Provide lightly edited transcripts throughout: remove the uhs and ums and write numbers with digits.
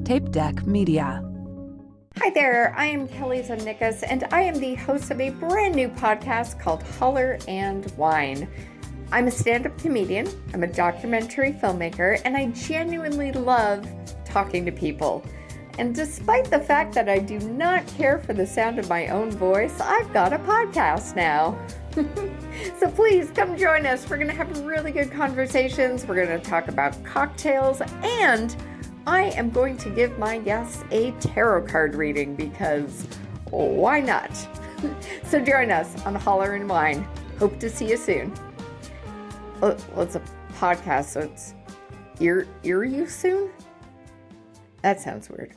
Tape Deck Media. Hi there, I am Kelly Zemnikas, and I am the host of a brand new podcast called Holler and Wine. I'm a stand-up comedian, I'm a documentary filmmaker, and I genuinely love talking to people. And despite the fact that I do not care for the sound of my own voice, I've got a podcast now. So please come join us. We're going to have really good conversations. We're going to talk about cocktails, and I am going to give my guests a tarot card reading because why not? So join us on Holler and Wine. Hope to see you soon. Well, it's a podcast, so it's hear you soon? That sounds weird.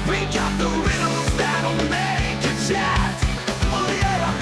We got the riddles that'll make you chat. Oh yeah,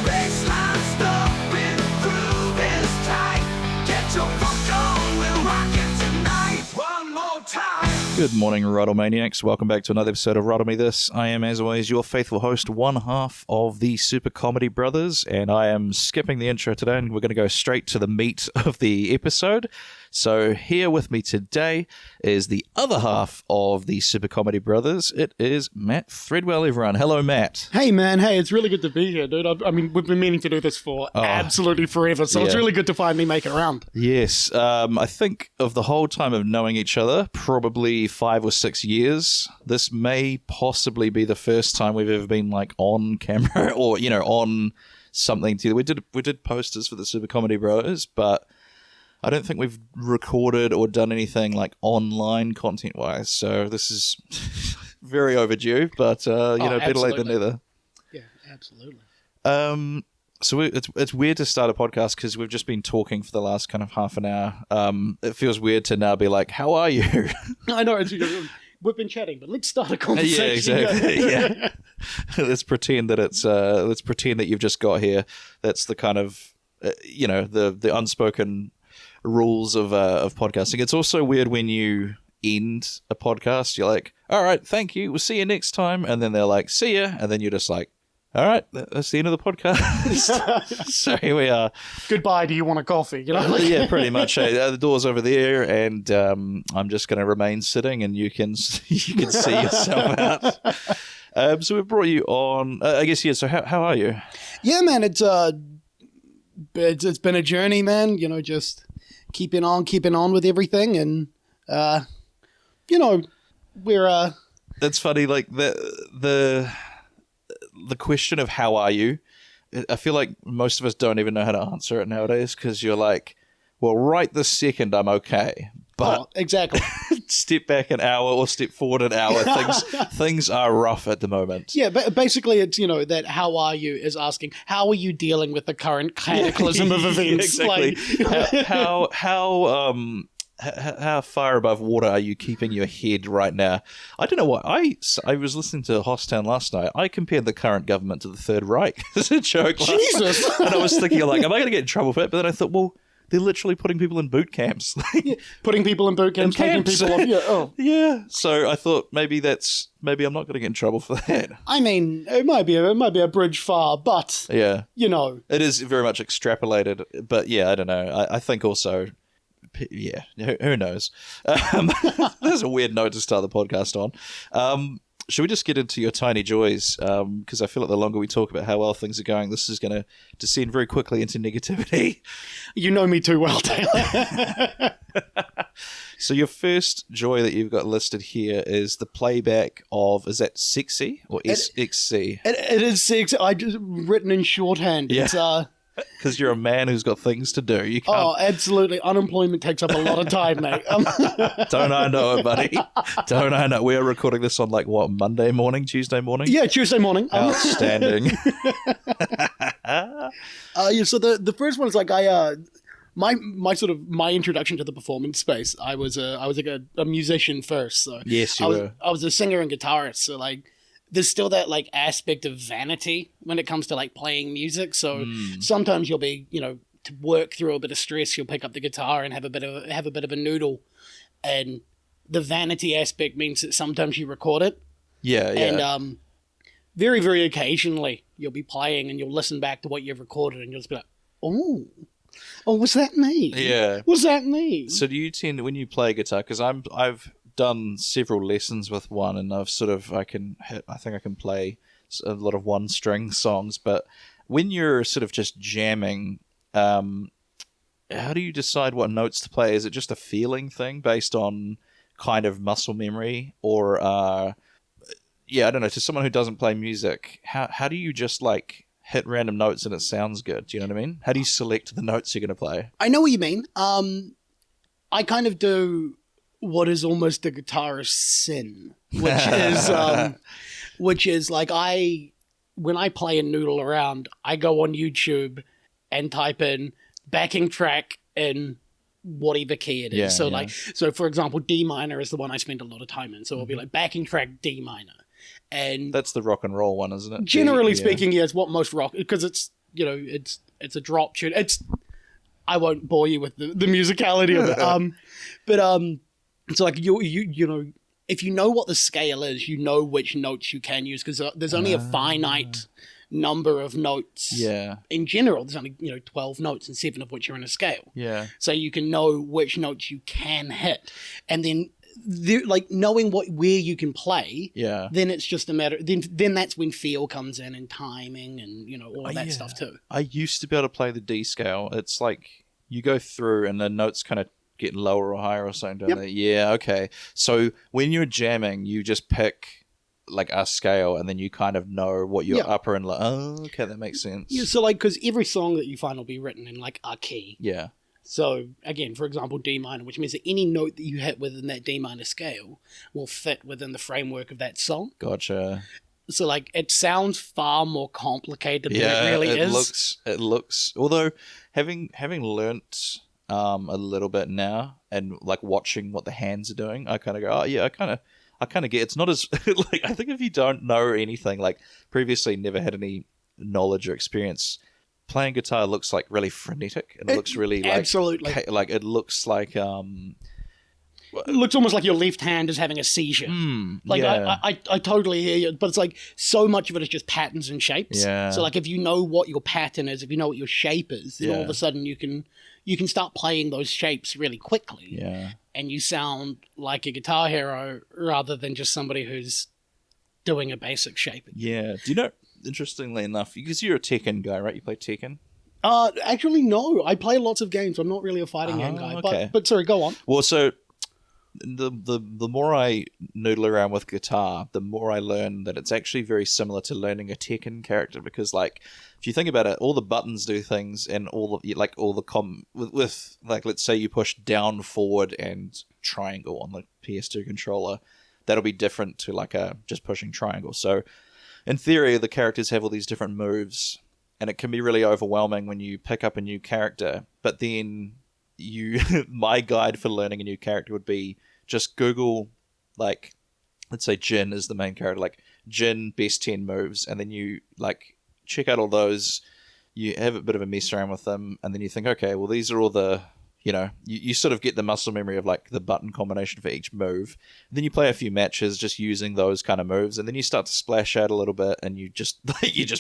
baseline stuff with groove is tight. Get your funk on, we're rocking tonight. One more time. Good morning, Rottlemaniacs. Welcome back to another episode of Roddle Me This. I am, as always, your faithful host, one half of the Super Comedy Brothers, and I am skipping the intro today, and we're going to go straight to the meat of the episode. So here with me today is the other half of the Super Comedy Brothers. It is Matt Threadwell, everyone. Hello, Matt. Hey, man. Hey, it's really good to be here, dude. I mean, we've been meaning to do this for absolutely forever, so it's really good to finally make it around. Yes. I think of the whole time of knowing each other, probably 5 or 6 years, this may possibly be the first time we've ever been, like, on camera or, you know, on something together. We did posters for the Super Comedy Bros, but I don't think we've recorded or done anything like online content-wise, so this is very overdue, but, better late than never. Yeah, absolutely. So it's weird to start a podcast because we've just been talking for the last kind of half an hour. It feels weird to now be like, how are you? I know, we've been chatting, but let's start a conversation. Yeah, exactly. Yeah. Let's pretend that you've just got here. That's the kind of, the unspoken rules of podcasting. It's also weird when you end a podcast. You're like, all right, thank you, we'll see you next time, and then they're like, see ya, and then you're just like, all right, that's the end of the podcast. So here we are. Goodbye, do you want a coffee? Yeah, pretty much. The door's over there, and I'm just going to remain sitting, and you can see yourself out. So we brought you on, I guess, yeah, so how are you? Yeah, man, it's been a journey, man, just keeping on with everything, and we're It's funny, like the question of how are you, I feel like most of us don't even know how to answer it nowadays, because you're like, well, right this second I'm okay, but exactly. Step back an hour or step forward an hour, things are rough at the moment. Yeah, but basically it's, that how are you is asking, how are you dealing with the current cataclysm of events? Exactly. How far above water are you keeping your head right now? I don't know what. I was listening to Hosstown last night. I compared the current government to the Third Reich as a joke. Jesus! And I was thinking, like, am I going to get in trouble for it? But then I thought, well, they're literally putting people in boot camps. Putting people in boot camps, taking people off. Yeah, yeah. So I thought maybe I'm not going to get in trouble for that. I mean, it might be a bridge far, but yeah, it is very much extrapolated. But yeah, I don't know. I think also, yeah, who knows? There's a weird note to start the podcast on. Should we just get into your tiny joys? Because I feel like the longer we talk about how well things are going, this is going to descend very quickly into negativity. You know me too well, Taylor. So your first joy that you've got listed here is the playback of, is that Sexy or SXC? It is Sexy. I just written in shorthand. Yeah. It's because you're a man who's got things to do. You can't... Oh, absolutely. Unemployment takes up a lot of time, mate. Don't I know it, buddy? Don't I know? We are recording this on, like, what, Monday morning, Tuesday morning? Yeah, Tuesday morning. Outstanding. So the first one is like my introduction to the performance space. I was like a musician first. So yes, you were. I was a singer and guitarist. So like, there's still that like aspect of vanity when it comes to like playing music. So sometimes you'll be, to work through a bit of stress, you'll pick up the guitar and have a bit of a noodle, and the vanity aspect means that sometimes you record it. Yeah, yeah. And very, very occasionally you'll be playing and you'll listen back to what you've recorded and you'll just be like, Oh, was that me? Yeah. Was that me? So do you tend, when you play guitar, because I've done several lessons with one, and I think I can play a lot of one string songs, but when you're sort of just jamming, how do you decide what notes to play? Is it just a feeling thing based on kind of muscle memory, or I don't know, to someone who doesn't play music, how do you just like hit random notes and it sounds good? Do you know what I mean? How do you select the notes you're going to play? I know what you mean. I kind of do what is almost a guitarist sin, which is like when I play and noodle around, I go on YouTube and type in backing track in whatever key it is. So for example, D minor is the one I spend a lot of time in. So it'll be like backing track D minor. And that's the rock and roll one, isn't it? Generally speaking, yeah, it's what most rock, because it's, you know, it's a drop tune. I won't bore you with the musicality of it. But it's like you know, if you know what the scale is, you know which notes you can use, because there's only a finite number of notes. Yeah. In general, there's only 12 notes, and 7 of which are in a scale. Yeah. So you can know which notes you can hit, and then like knowing where you can play. Yeah. Then it's just a matter. Then that's when feel comes in, and timing, and all that stuff too. I used to be able to play the D scale. It's like you go through, and the notes kind of get lower or higher or something, don't they? Yeah, okay. So when you're jamming, you just pick like a scale, and then you kind of know what your upper and lower. Oh, okay, that makes sense. Yeah, so like, because every song that you find will be written in like a key. Yeah. So again, for example, D minor, which means that any note that you hit within that D minor scale will fit within the framework of that song. Gotcha. So like, it sounds far more complicated than it really is. It looks. Although having learnt a little bit now, and like watching what the hands are doing, I kind of go, oh yeah, I kind of get. It's not as like, I think if you don't know anything, like previously never had any knowledge or experience, playing guitar looks like really frenetic, and it looks really like absolutely like it looks like it looks almost like your left hand is having a seizure. I totally hear you, but it's like so much of it is just patterns and shapes. Yeah. So like, if you know what your pattern is, if you know what your shape is, then all of a sudden you can start playing those shapes really quickly. Yeah. And you sound like a guitar hero rather than just somebody who's doing a basic shape. Yeah. Do you know, interestingly enough, because you're a Tekken guy, right? You play Tekken? Actually, no. I play lots of games. I'm not really a fighting game guy. Okay. But sorry, go on. Well, so the more I noodle around with guitar, the more I learn that it's actually very similar to learning a Tekken character, because like, if you think about it, all the buttons do things, and with like, let's say you push down, forward, and triangle on the PS2 controller, that'll be different to like just pushing triangle. So in theory, the characters have all these different moves, and it can be really overwhelming when you pick up a new character. But then my guide for learning a new character would be just Google, like, let's say Jin is the main character, like Jin best 10 moves, and then you like check out all those, you have a bit of a mess around with them, and then you think, okay, well, these are all the, you sort of get the muscle memory of like the button combination for each move. And then you play a few matches just using those kind of moves, and then you start to splash out a little bit, and you're just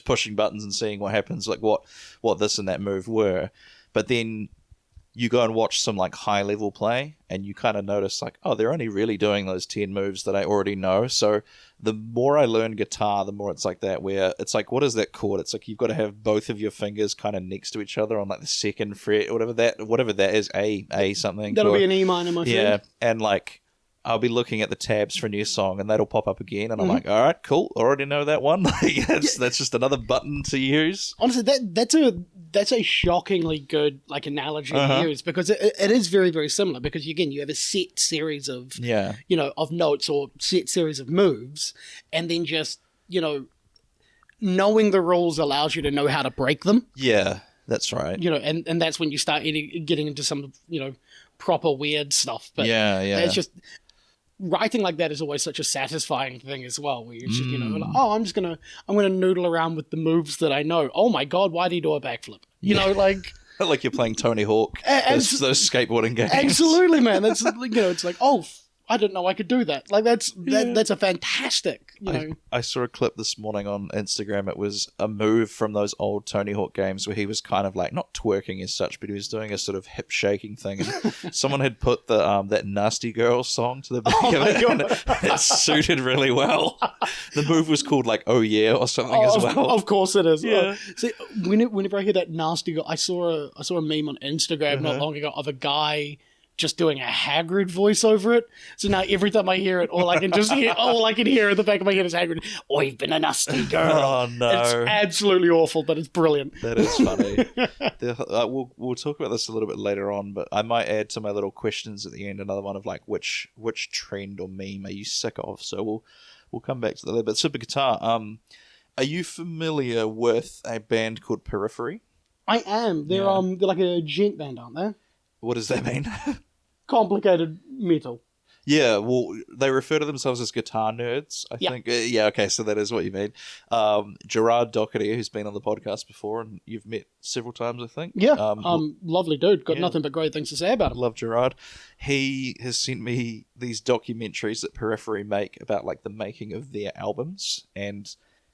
pushing buttons and seeing what happens, like what this and that move were. But then you go and watch some like high level play, and you kind of notice like, oh, they're only really doing those 10 moves that I already know. So the more I learn guitar, the more it's like that, where it's like, what is that chord? It's like you've got to have both of your fingers kind of next to each other on like the second fret or whatever that is, A something. That'll be an E minor, my friend. Yeah, and like, I'll be looking at the tabs for a new song, and that'll pop up again, and I'm like, all right, cool, already know that one. That's just another button to use. Honestly, that's a shockingly good like analogy to use, because it is very, very similar, because again, you have a set series of of notes or set series of moves, and then just knowing the rules allows you to know how to break them. Yeah, that's right. And that's when you start getting into some proper weird stuff. But it's just, writing like that is always such a satisfying thing as well, where you're just, like, oh, I'm gonna noodle around with the moves that I know. Oh my god, why did he do a backflip? Like you're playing Tony Hawk, those skateboarding games. Absolutely, man. That's it's like, oh, I didn't know I could do that. Like that's a fantastic, you know. I saw a clip this morning on Instagram. It was a move from those old Tony Hawk games where he was kind of like not twerking as such, but he was doing a sort of hip shaking thing. And someone had put the that Nasty Girl song to the back of it, and it suited really well. The move was called like "Oh Yeah" or something as well. Of course it is. Yeah. See, whenever I hear that Nasty Girl, I saw a meme on Instagram not long ago of a guy just doing a Hagrid voice over it. So now every time I hear it, all I can hear in the back of my head is Hagrid. Oh, you've been a nasty girl. Oh no, it's absolutely awful, but it's brilliant. That is funny. We'll talk about this a little bit later on, but I might add to my little questions at the end another one of like which trend or meme are you sick of? So we'll come back to that later. But Super Guitar, are you familiar with a band called Periphery? I am. They're like a gent band, aren't they? What does that mean? Complicated metal. Yeah, well, they refer to themselves as guitar nerds, I think. Yeah, okay, so that is what you mean. Gerard Doherty, who's been on the podcast before, and you've met several times, I think. Yeah, lovely dude. Got nothing but great things to say about him. Love Gerard. He has sent me these documentaries that Periphery make about, like, the making of their albums. And,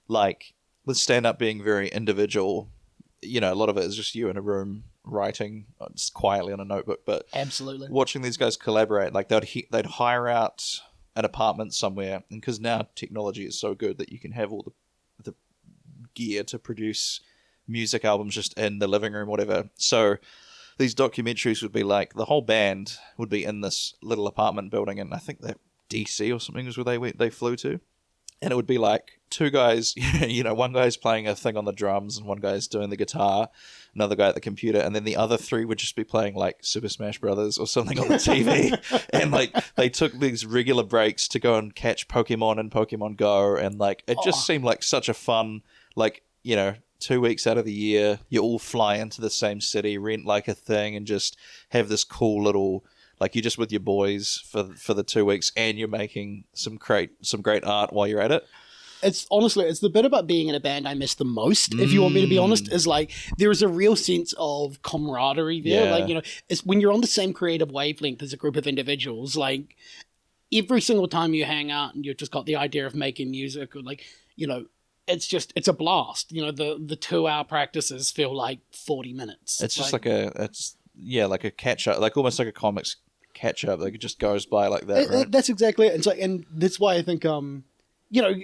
like, with stand-up being very individual, you know, a lot of it is just you in a room writing just quietly on a notebook, but absolutely watching these guys collaborate, like they'd hire out an apartment somewhere, and because now technology is so good that you can have all the gear to produce music albums just in the living room, whatever. So these documentaries would be like the whole band would be in this little apartment building, and I think that DC or something was where they flew to. And it would be like two guys, you know, one guy's playing a thing on the drums and one guy's doing the guitar, another guy at the computer, and then the other three would just be playing like Super Smash Brothers or something on the TV. And like they took these regular breaks to go and catch Pokemon and Pokemon Go, and like it just seemed like such a fun, like, you know, 2 weeks out of the year, you all fly into the same city, rent like a thing, and just have this cool little. Like you're just with your boys for the 2 weeks, and you're making some great art while you're at it. It's the bit about being in a band I miss the most, if you want me to be honest, is like there is a real sense of camaraderie there. Yeah. Like, you know, it's when you're on the same creative wavelength as a group of individuals, like every single time you hang out and you've just got the idea of making music, or like, you know, it's a blast. You know, the 2 hour practices feel like 40 minutes. It's just like a catch up, like almost like a comics catch up. Like it just goes by like that, right? That's exactly it. And that's why I think, you know,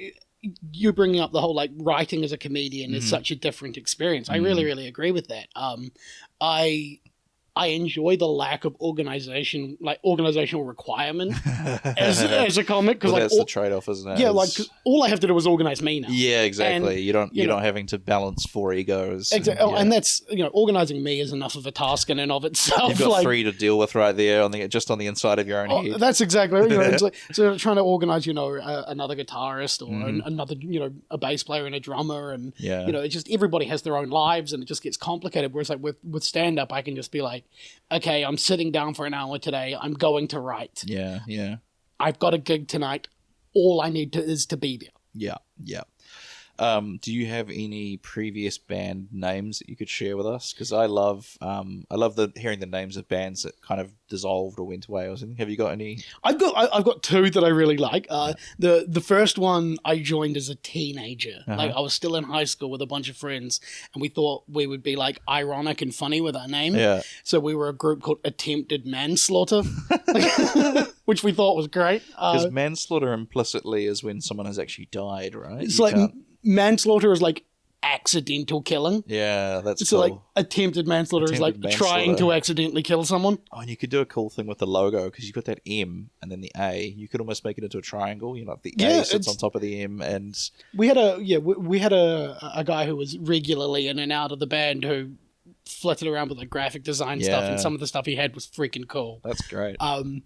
you're bringing up the whole like writing as a comedian is such a different experience. I really, really agree with that. I enjoy the lack of organizational requirement as a comic, because that's the trade-off, isn't it? Yeah, like 'cause all I have to do is organize me now. Yeah, exactly. And, you're not having to balance 4 egos. Exactly, and that's, you know, organizing me is enough of a task in and of itself. You've got 3 to deal with right there on the inside of your own head. That's exactly, you know, it's like, so trying to organize, you know, another guitarist or another, you know, a bass player and a drummer, and you know, it's just everybody has their own lives, and it just gets complicated. Whereas like with stand up, I can just be like, okay, I'm sitting down for an hour today. I'm going to write. Yeah, yeah. I've got a gig tonight. All I need is to be there. Yeah, yeah. Do you have any previous band names that you could share with us? Because I love hearing the names of bands that kind of dissolved or went away or something. Have you got any? I've got 2 that I really like. The first one I joined as a teenager. Like I was still in high school with a bunch of friends, and we thought we would be like ironic and funny with our name. Yeah. So we were a group called Attempted Manslaughter, which we thought was great. Because manslaughter implicitly is when someone has actually died, right? It's manslaughter is like accidental killing. Yeah, that's so cool. like attempted manslaughter is like trying to accidentally kill someone. Oh, and you could do a cool thing with the logo, because you've got that M and then the A. You could almost make it into a triangle. You know, the A sits on top of the M, and we had a guy who was regularly in and out of the band who flitted around with like graphic design stuff, and some of the stuff he had was freaking cool. That's great. And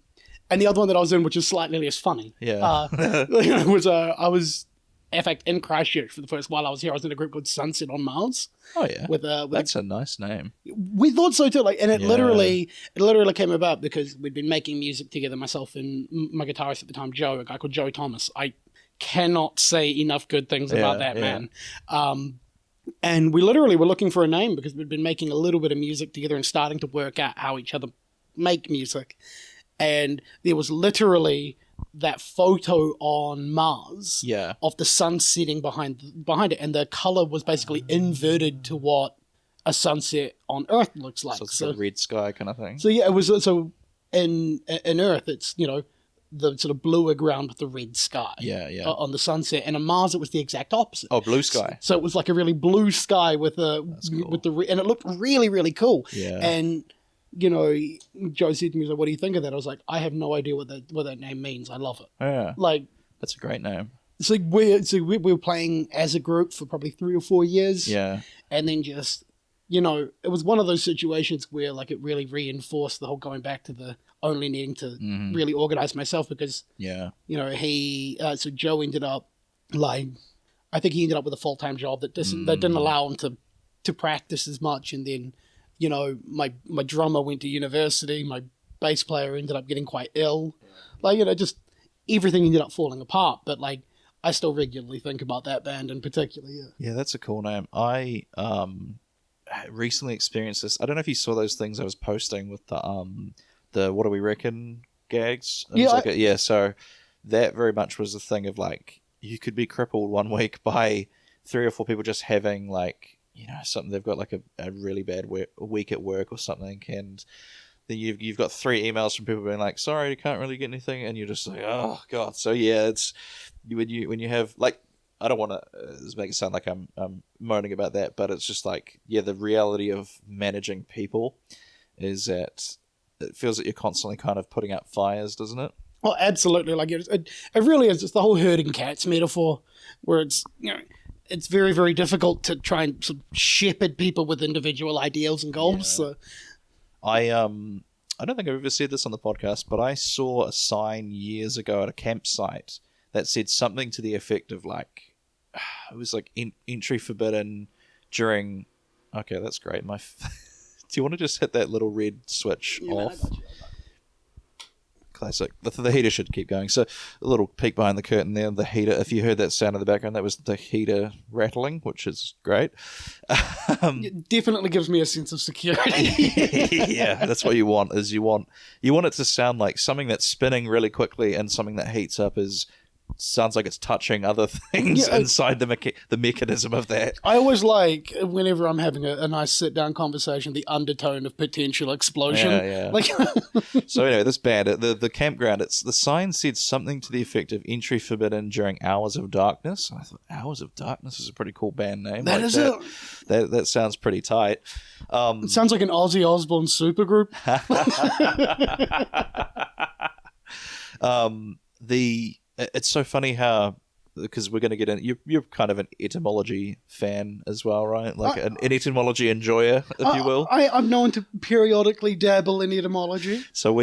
the other one that I was in, which is slightly less funny, was I was. In fact, in Christchurch for the first while I was here, I was in a group called Sunset on Mars. Oh yeah, that's a nice name. We thought so too. Like, and it literally came about because we'd been making music together, myself and my guitarist at the time, Joe, a guy called Joey Thomas. I cannot say enough good things about that man. And we literally were looking for a name because we'd been making a little bit of music together and starting to work out how each other make music. and there was literally that photo on Mars Yeah. of the sun setting behind it, and the color was basically inverted to what a sunset on Earth looks like. So it's a red sky kind of thing. So yeah, it was so in Earth, it's the sort of bluer ground with the red sky. Yeah, yeah. On the sunset, and on Mars it was the exact opposite. Oh, blue sky. So it was like a really blue sky with cool. and it looked really, really cool. Yeah. And Joe said to me, "So what do you think of that?" I was like, "I have no idea what that name means. I love it." Yeah. Like, That's a great name. so we were playing as a group for probably 3 or 4 years. Yeah. And then just it was one of those situations where like it really reinforced the whole going back to the only needing to really organize myself, because Yeah. so Joe ended up like, I think he ended up with a full-time job that didn't allow him to practice as much, and then my drummer went to university, my bass player ended up getting quite ill, like just everything ended up falling apart, but like I still regularly think about that band in particular. Yeah, that's a cool name. I recently experienced this. I don't know if you saw those things I was posting with the what do we reckon gags. So that very much was the thing of like, you could be crippled one week by 3 or 4 people just having like something, they've got like a really bad week at work or something, and then you've got 3 emails from people being like, sorry, you can't really get anything, and you're just like, oh god. So yeah, it's when you have like, I don't want to make it sound like I'm moaning about that, but it's just like, yeah, the reality of managing people is that it feels that you're constantly kind of putting out fires, doesn't it? Oh, absolutely. Like it really is. It's the whole herding cats metaphor, where it's it's very, very difficult to try and sort of shepherd people with individual ideals and goals. Yeah. So I don't think I've ever said this on the podcast, but I saw a sign years ago at a campsite that said something to the effect of like, it was like entry forbidden during. Okay, that's great. Do you want to just hit that little red switch off? Man, I got you. Classic. The heater should keep going. So a little peek behind the curtain there. The heater, if you heard that sound in the background, that was the heater rattling, which is great. It definitely gives me a sense of security. Yeah, that's what you want. Is you want it to sound like something that's spinning really quickly, and something that heats up sounds like it's touching other things inside the mechanism of that. I always like, whenever I'm having a nice sit-down conversation, the undertone of potential explosion. Yeah. Like, So anyway, this band, the campground, the sign said something to the effect of entry forbidden during hours of darkness. And I thought, Hours of Darkness is a pretty cool band name. That sounds pretty tight. it sounds like an Ozzy Osbourne supergroup. It's so funny how, because we're going to get in, you're kind of an etymology fan as well, right? Like an etymology enjoyer, if you will. I'm known to periodically dabble in etymology. So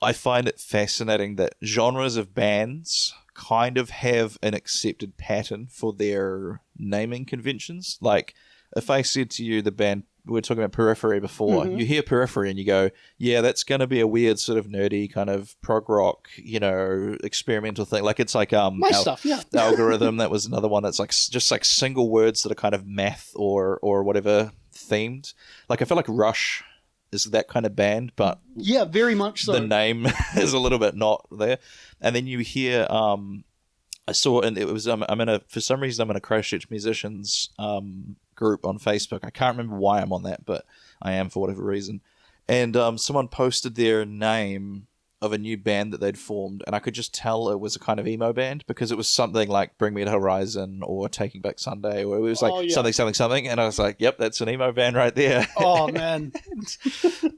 I find it fascinating that genres of bands kind of have an accepted pattern for their naming conventions. Like, if I said to you, the band, we were talking about Periphery before, you hear Periphery and you go, yeah, that's going to be a weird sort of nerdy kind of prog rock, experimental thing. Like, it's like My stuff, yeah. Algorithm, that was another one that's like just like single words that are kind of math or whatever themed. Like, I feel like Rush is that kind of band, but Yeah, very much so. the name is a little bit not there. And then you hear I saw, and it was for some reason I'm in a Christchurch musicians group on Facebook. I can't remember why I'm on that, but I am for whatever reason. And someone posted their name of a new band that they'd formed, and I could just tell it was a kind of emo band, because it was something like Bring Me to Horizon or Taking Back Sunday, or it was like something, and I was like, yep, that's an emo band right there. Oh man.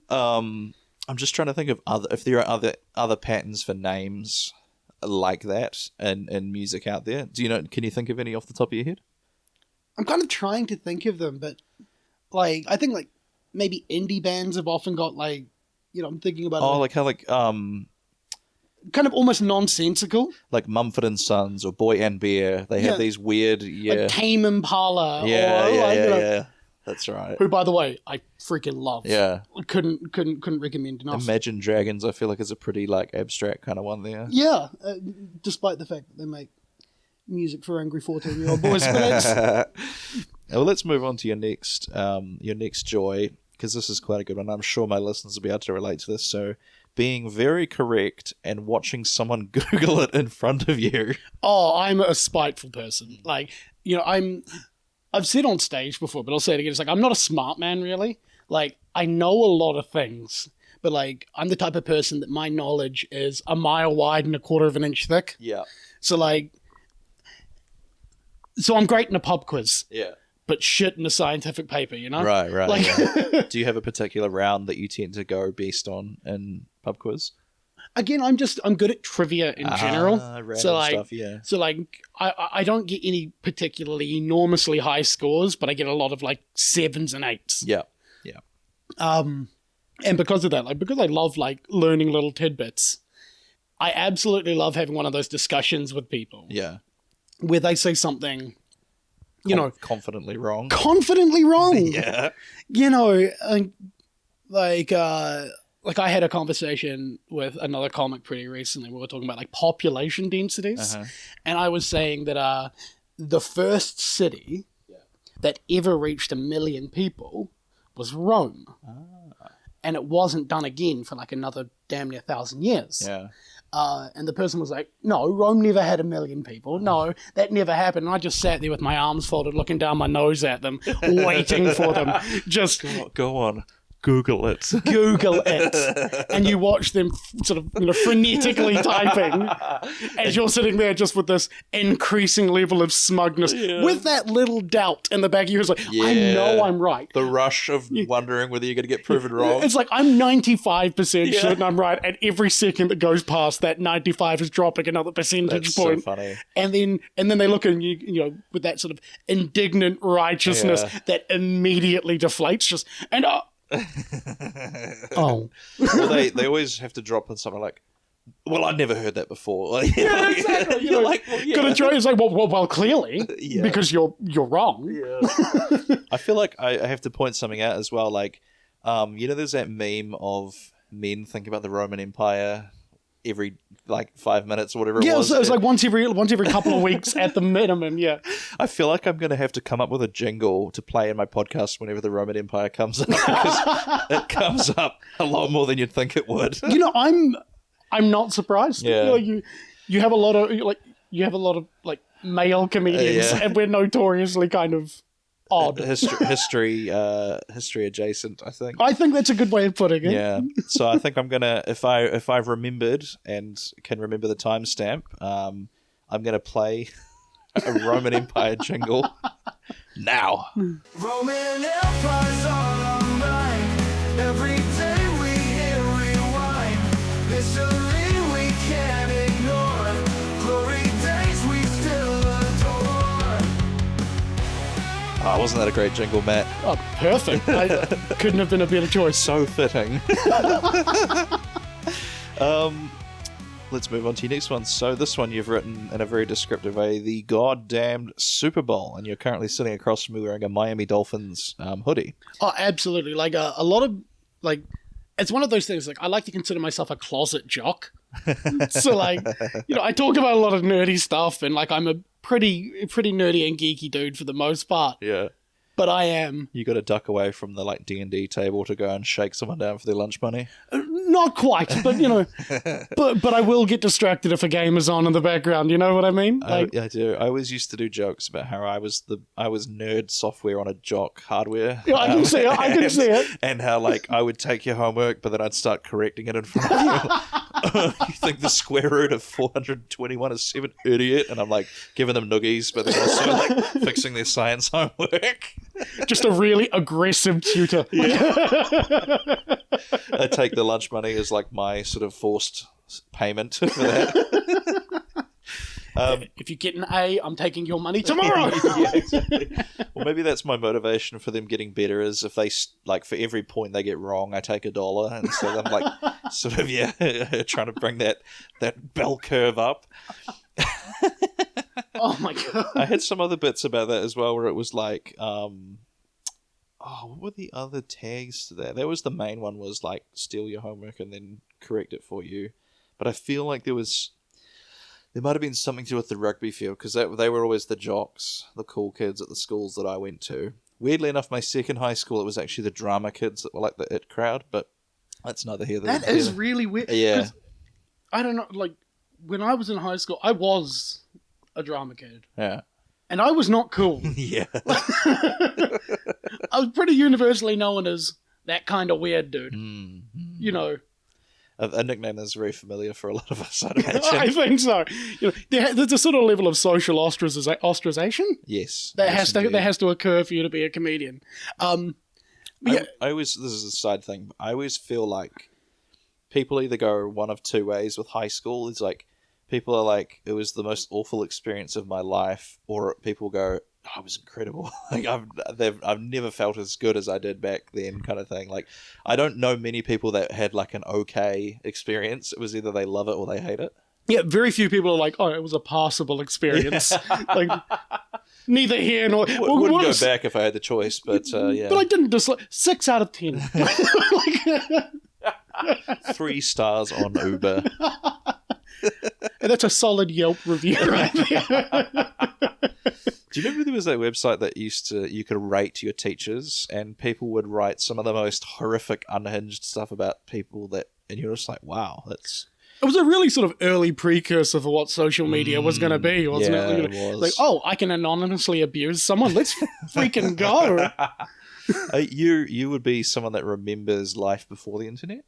I'm just trying to think of if there are other patterns for names like that and music out there. Can you think of any off the top of your head? I'm kind of trying to think of them, but like, I think like maybe indie bands have often got like, I'm thinking about kind of almost nonsensical, like Mumford & Sons or Boy and Bear. They have these weird, like Tame Impala. Yeah. That's right. Who, by the way, I freaking love. Yeah. Couldn't recommend enough. Imagine Dragons, I feel like, is a pretty like abstract kind of one there. Yeah, despite the fact that they make music for angry 14-year-old boys. But well, let's move on to your next joy, because this is quite a good one. I'm sure my listeners will be able to relate to this. So, being very correct and watching someone Google it in front of you. Oh, I'm a spiteful person. Like, you know, I've said on stage before, but I'll say it again. It's like, I'm not a smart man, really. Like, I know a lot of things, but like, I'm the type of person that my knowledge is a mile wide and a quarter of an inch thick. Yeah. So like, so I'm great in a pub quiz. Yeah. But shit in a scientific paper, you know? Right. Like, Yeah. Do you have a particular round that you tend to go best on in pub quiz? again, I'm good at trivia in general. Random So like, stuff, yeah. so like, I don't get any particularly enormously high scores, but I get a lot of like 7s and 8s. Yeah. And because of that, like, because I love like learning little tidbits, I absolutely love having one of those discussions with people. Yeah. Where they say something, you know, confidently wrong. confidently wrong. Yeah. You know, like I had a conversation with another comic pretty recently. We were talking about like population densities, and I was saying that the first city that ever reached 1 million people was Rome, and it wasn't done again for like another damn near 1,000 years. Yeah. And the person was like, no, Rome never had 1 million people. No, that never happened. And I just sat there with my arms folded, looking down my nose at them, waiting for them. Just Go on. Google it. Google it. And you watch them sort of, you know, frenetically typing as you're sitting there just with this increasing level of smugness, with that little doubt in the back of your head. Like, I know I'm right. The rush of wondering whether you're going to get proven wrong. It's like, I'm 95% certain I'm right, and every second that goes past, that 95 is dropping another percentage That's point. so funny. And then they look at you, you know, with that sort of indignant righteousness that immediately deflates. Just and Well, they always have to drop in something like, well, I'd never heard that before. Like, yeah, exactly. You're like, well, yeah. Gotta try. It's like, well, clearly, because you're wrong. Yeah. I feel like I have to point something out as well. Like, you know, there's that meme of men think about the Roman Empire every like 5 minutes or whatever it was. Yeah, so it was like once every couple of weeks at the minimum. Yeah. I feel like I'm going to have to come up with a jingle to play in my podcast whenever the Roman Empire comes up, because it comes up a lot more than you'd think it would. You know, I'm not surprised. Yeah. You know, you have a lot of male comedians, and we're notoriously kind of odd. History adjacent, I think. I think that's a good way of putting it. Yeah. So I think I'm gonna, if I've remembered and can remember the timestamp, I'm gonna play a Roman Empire jingle now. Roman Empire's on our mind. Every day we hear rewind. History we can't ignore. Glory days we still adore. Oh, wasn't that a great jingle, Matt? Oh, perfect. I couldn't have been a better choice. So fitting. Let's move on to your next one. So this one you've written in a very descriptive way, the goddamned Superbowl, and you're currently sitting across from me wearing a Miami Dolphins hoodie. Oh, absolutely. Like a lot of like, it's one of those things. Like, I like to consider myself a closet jock. So like, you know, I talk about a lot of nerdy stuff, and like, I'm a pretty nerdy and geeky dude for the most part. Yeah. But I am You got to duck away from the like D&D table to go and shake someone down for their lunch money. not quite, but you know, but I will get distracted if a game is on in the background. You know what I mean? Like, I do. I always used to do jokes about how I was nerd software on a jock hardware. yeah, I can see it. I can see it. And how like I would take your homework, but then I'd start correcting it in front of you. You think the square root of 421 is 7, idiot? And I'm like giving them noogies, but then also like fixing their science homework. Just a really aggressive tutor. I take the lunch money as like my sort of forced payment for that. If you get an A, I'm taking your money tomorrow. Yeah, exactly. Well, maybe that's my motivation for them getting better, is if they like for every point they get wrong, I take $1, and so I'm like sort of trying to bring that bell curve up. Oh my god! I had some other bits about that as well, where it was like, what were the other tags to that? That was the main one, was like steal your homework and then correct it for you. But I feel like there might have been something to do with the rugby field, because they were always the jocks, the cool kids at the schools that I went to. Weirdly enough, my second high school, it was actually the drama kids that were like the it crowd, but That's neither here nor That there. is really weird. Yeah. 'Cause I don't know, like, when I was in high school, I was a drama kid. Yeah. And I was not cool. Yeah. I was pretty universally known as that kind of weird dude. You know. A nickname that's very familiar for a lot of us, I'd imagine. I think so. You know, there's a sort of level of social ostracization Yes. that yes, has to occur for you to be a comedian. Yeah. I always, this is a side thing, I always feel like people either go one of two ways with high school. It's like, people are like, it was the most awful experience of my life, or people go, oh, it was incredible. Like I've never felt as good as I did back then, kind of thing. Like, I don't know many people that had like an okay experience. It was either they love it or they hate it. Yeah, very few people are like, oh, it was a passable experience. Like, neither here nor... Wouldn't go back if I had the choice, but yeah. But I didn't dislike... 6 out of 10. 3 stars on Uber. And that's a solid Yelp review right there. Do you remember there was that website that you could rate your teachers, and people would write some of the most horrific, unhinged stuff about people and you're just like, wow, that's... It was a really sort of early precursor for what social media was going to be, wasn't yeah, it? it was. Like, oh, I can anonymously abuse someone. Let's freaking go. You would be someone that remembers life before the internet?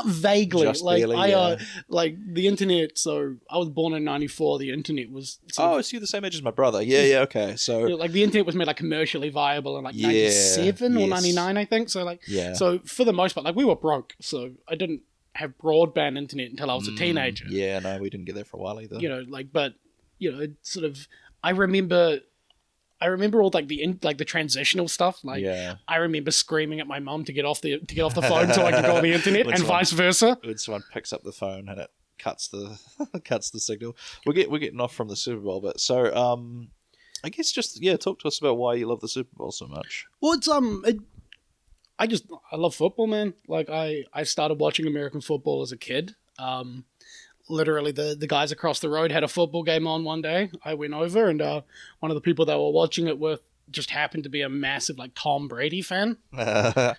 Vaguely. Just like, barely, like the internet, so I was born in 94, the internet was... So you're the same age as my brother. Yeah, okay. So... like, the internet was made, like, commercially viable in, like, Yeah, 97 or yes. 99, I think. So, like, Yeah. so for the most part, like, we were broke, so I didn't have broadband internet until I was a teenager. Yeah, no, we didn't get that for a while either. You know, like, but, you know, it sort of... I remember all like the transitional stuff. Like, Yeah. I remember screaming at my mum to get off the phone so I could go on the internet, and vice versa. When someone picks up the phone and it cuts the signal. We're getting off from the Super Bowl, but so I guess just talk to us about why you love the Super Bowl so much. Well, it's I love football, man. Like, I started watching American football as a kid. Literally, the guys across the road had a football game on one day. I went over, and one of the people that were watching it with just happened to be a massive, like, Tom Brady fan. Yeah.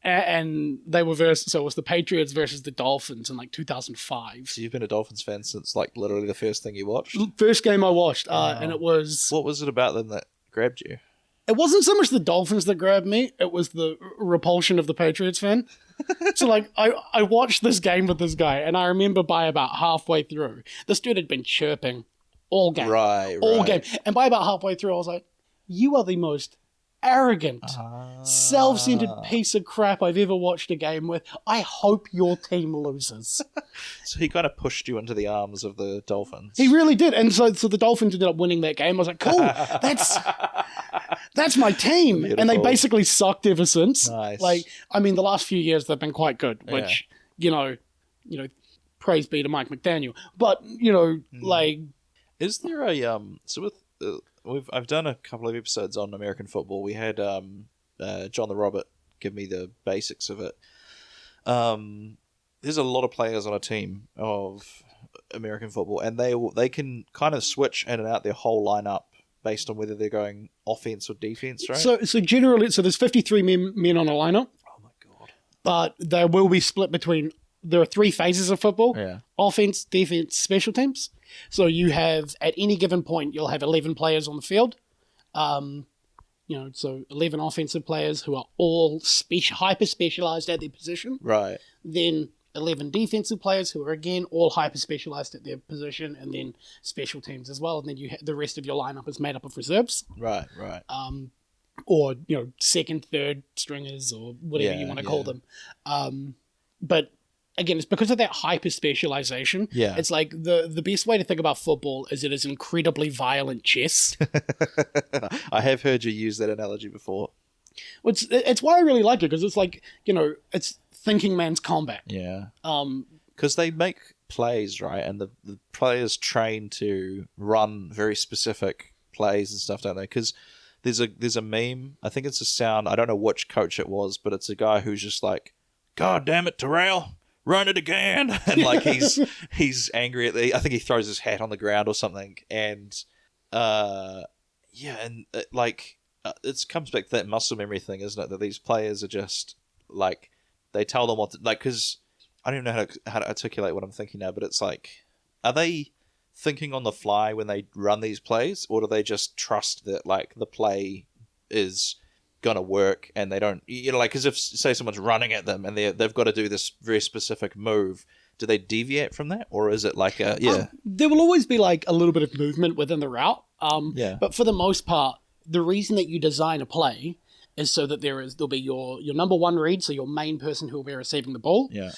And they were so it was the Patriots versus the Dolphins in, like, 2005. So you've been a Dolphins fan since, like, literally the first thing you watched? First game I watched, and it was... What was it about them that grabbed you? It wasn't so much the Dolphins that grabbed me, it was the repulsion of the Patriots fan. So, like, I watched this game with this guy, and I remember by about halfway through, this dude had been chirping all game. All game. And by about halfway through, I was like, you are the most arrogant, self-centered piece of crap I've ever watched a game with. I hope your team loses. So he kind of pushed you into the arms of the Dolphins. He really did. And so the Dolphins ended up winning that game. I was like, cool, that's my team. Beautiful. And they basically sucked ever since. Nice. Like, I mean, the last few years they've been quite good, which, you know, praise be to Mike McDaniel. But, like... Is there a so with I've done a couple of episodes on American football. We had John the Robert give me the basics of it. There's a lot of players on a team of American football, and they can kind of switch in and out their whole lineup based on whether they're going offense or defense, right? So generally, there's 53 men on a lineup. Oh my god! But they will be split between. There are 3 phases of football: offense, defense, special teams. So you have, at any given point, you'll have 11 players on the field. So 11 offensive players who are all hyper-specialized at their position. Right. Then 11 defensive players who are, again, all hyper-specialized at their position, and then special teams as well. And then the rest of your lineup is made up of reserves. Right. Or, second, third stringers, or whatever you want to call them. But... Again, it's because of that hyper-specialization. Yeah. It's like the best way to think about football is it is incredibly violent chess. I have heard you use that analogy before. Well, it's why I really like it, because it's like, it's thinking man's combat. Yeah. Because they make plays, right? And the players train to run very specific plays and stuff, don't they? Because there's a meme, I think it's a sound, I don't know which coach it was, but it's a guy who's just like, God damn it, Terrell! Run it again, and like he's angry at I think he throws his hat on the ground or something, and it comes back to that muscle memory thing, isn't it? That these players are just like they tell them what to, like, because I don't even know how to articulate what I'm thinking now, but it's like, are they thinking on the fly when they run these plays, or do they just trust that like the play is gonna work and they don't, like, because if say someone's running at them and they've got to do this very specific move, do they deviate from that, or is it like there will always be like a little bit of movement within the route, but for the most part, the reason that you design a play is so that there'll be your number one read, so your main person who will be receiving the ball. Yeah.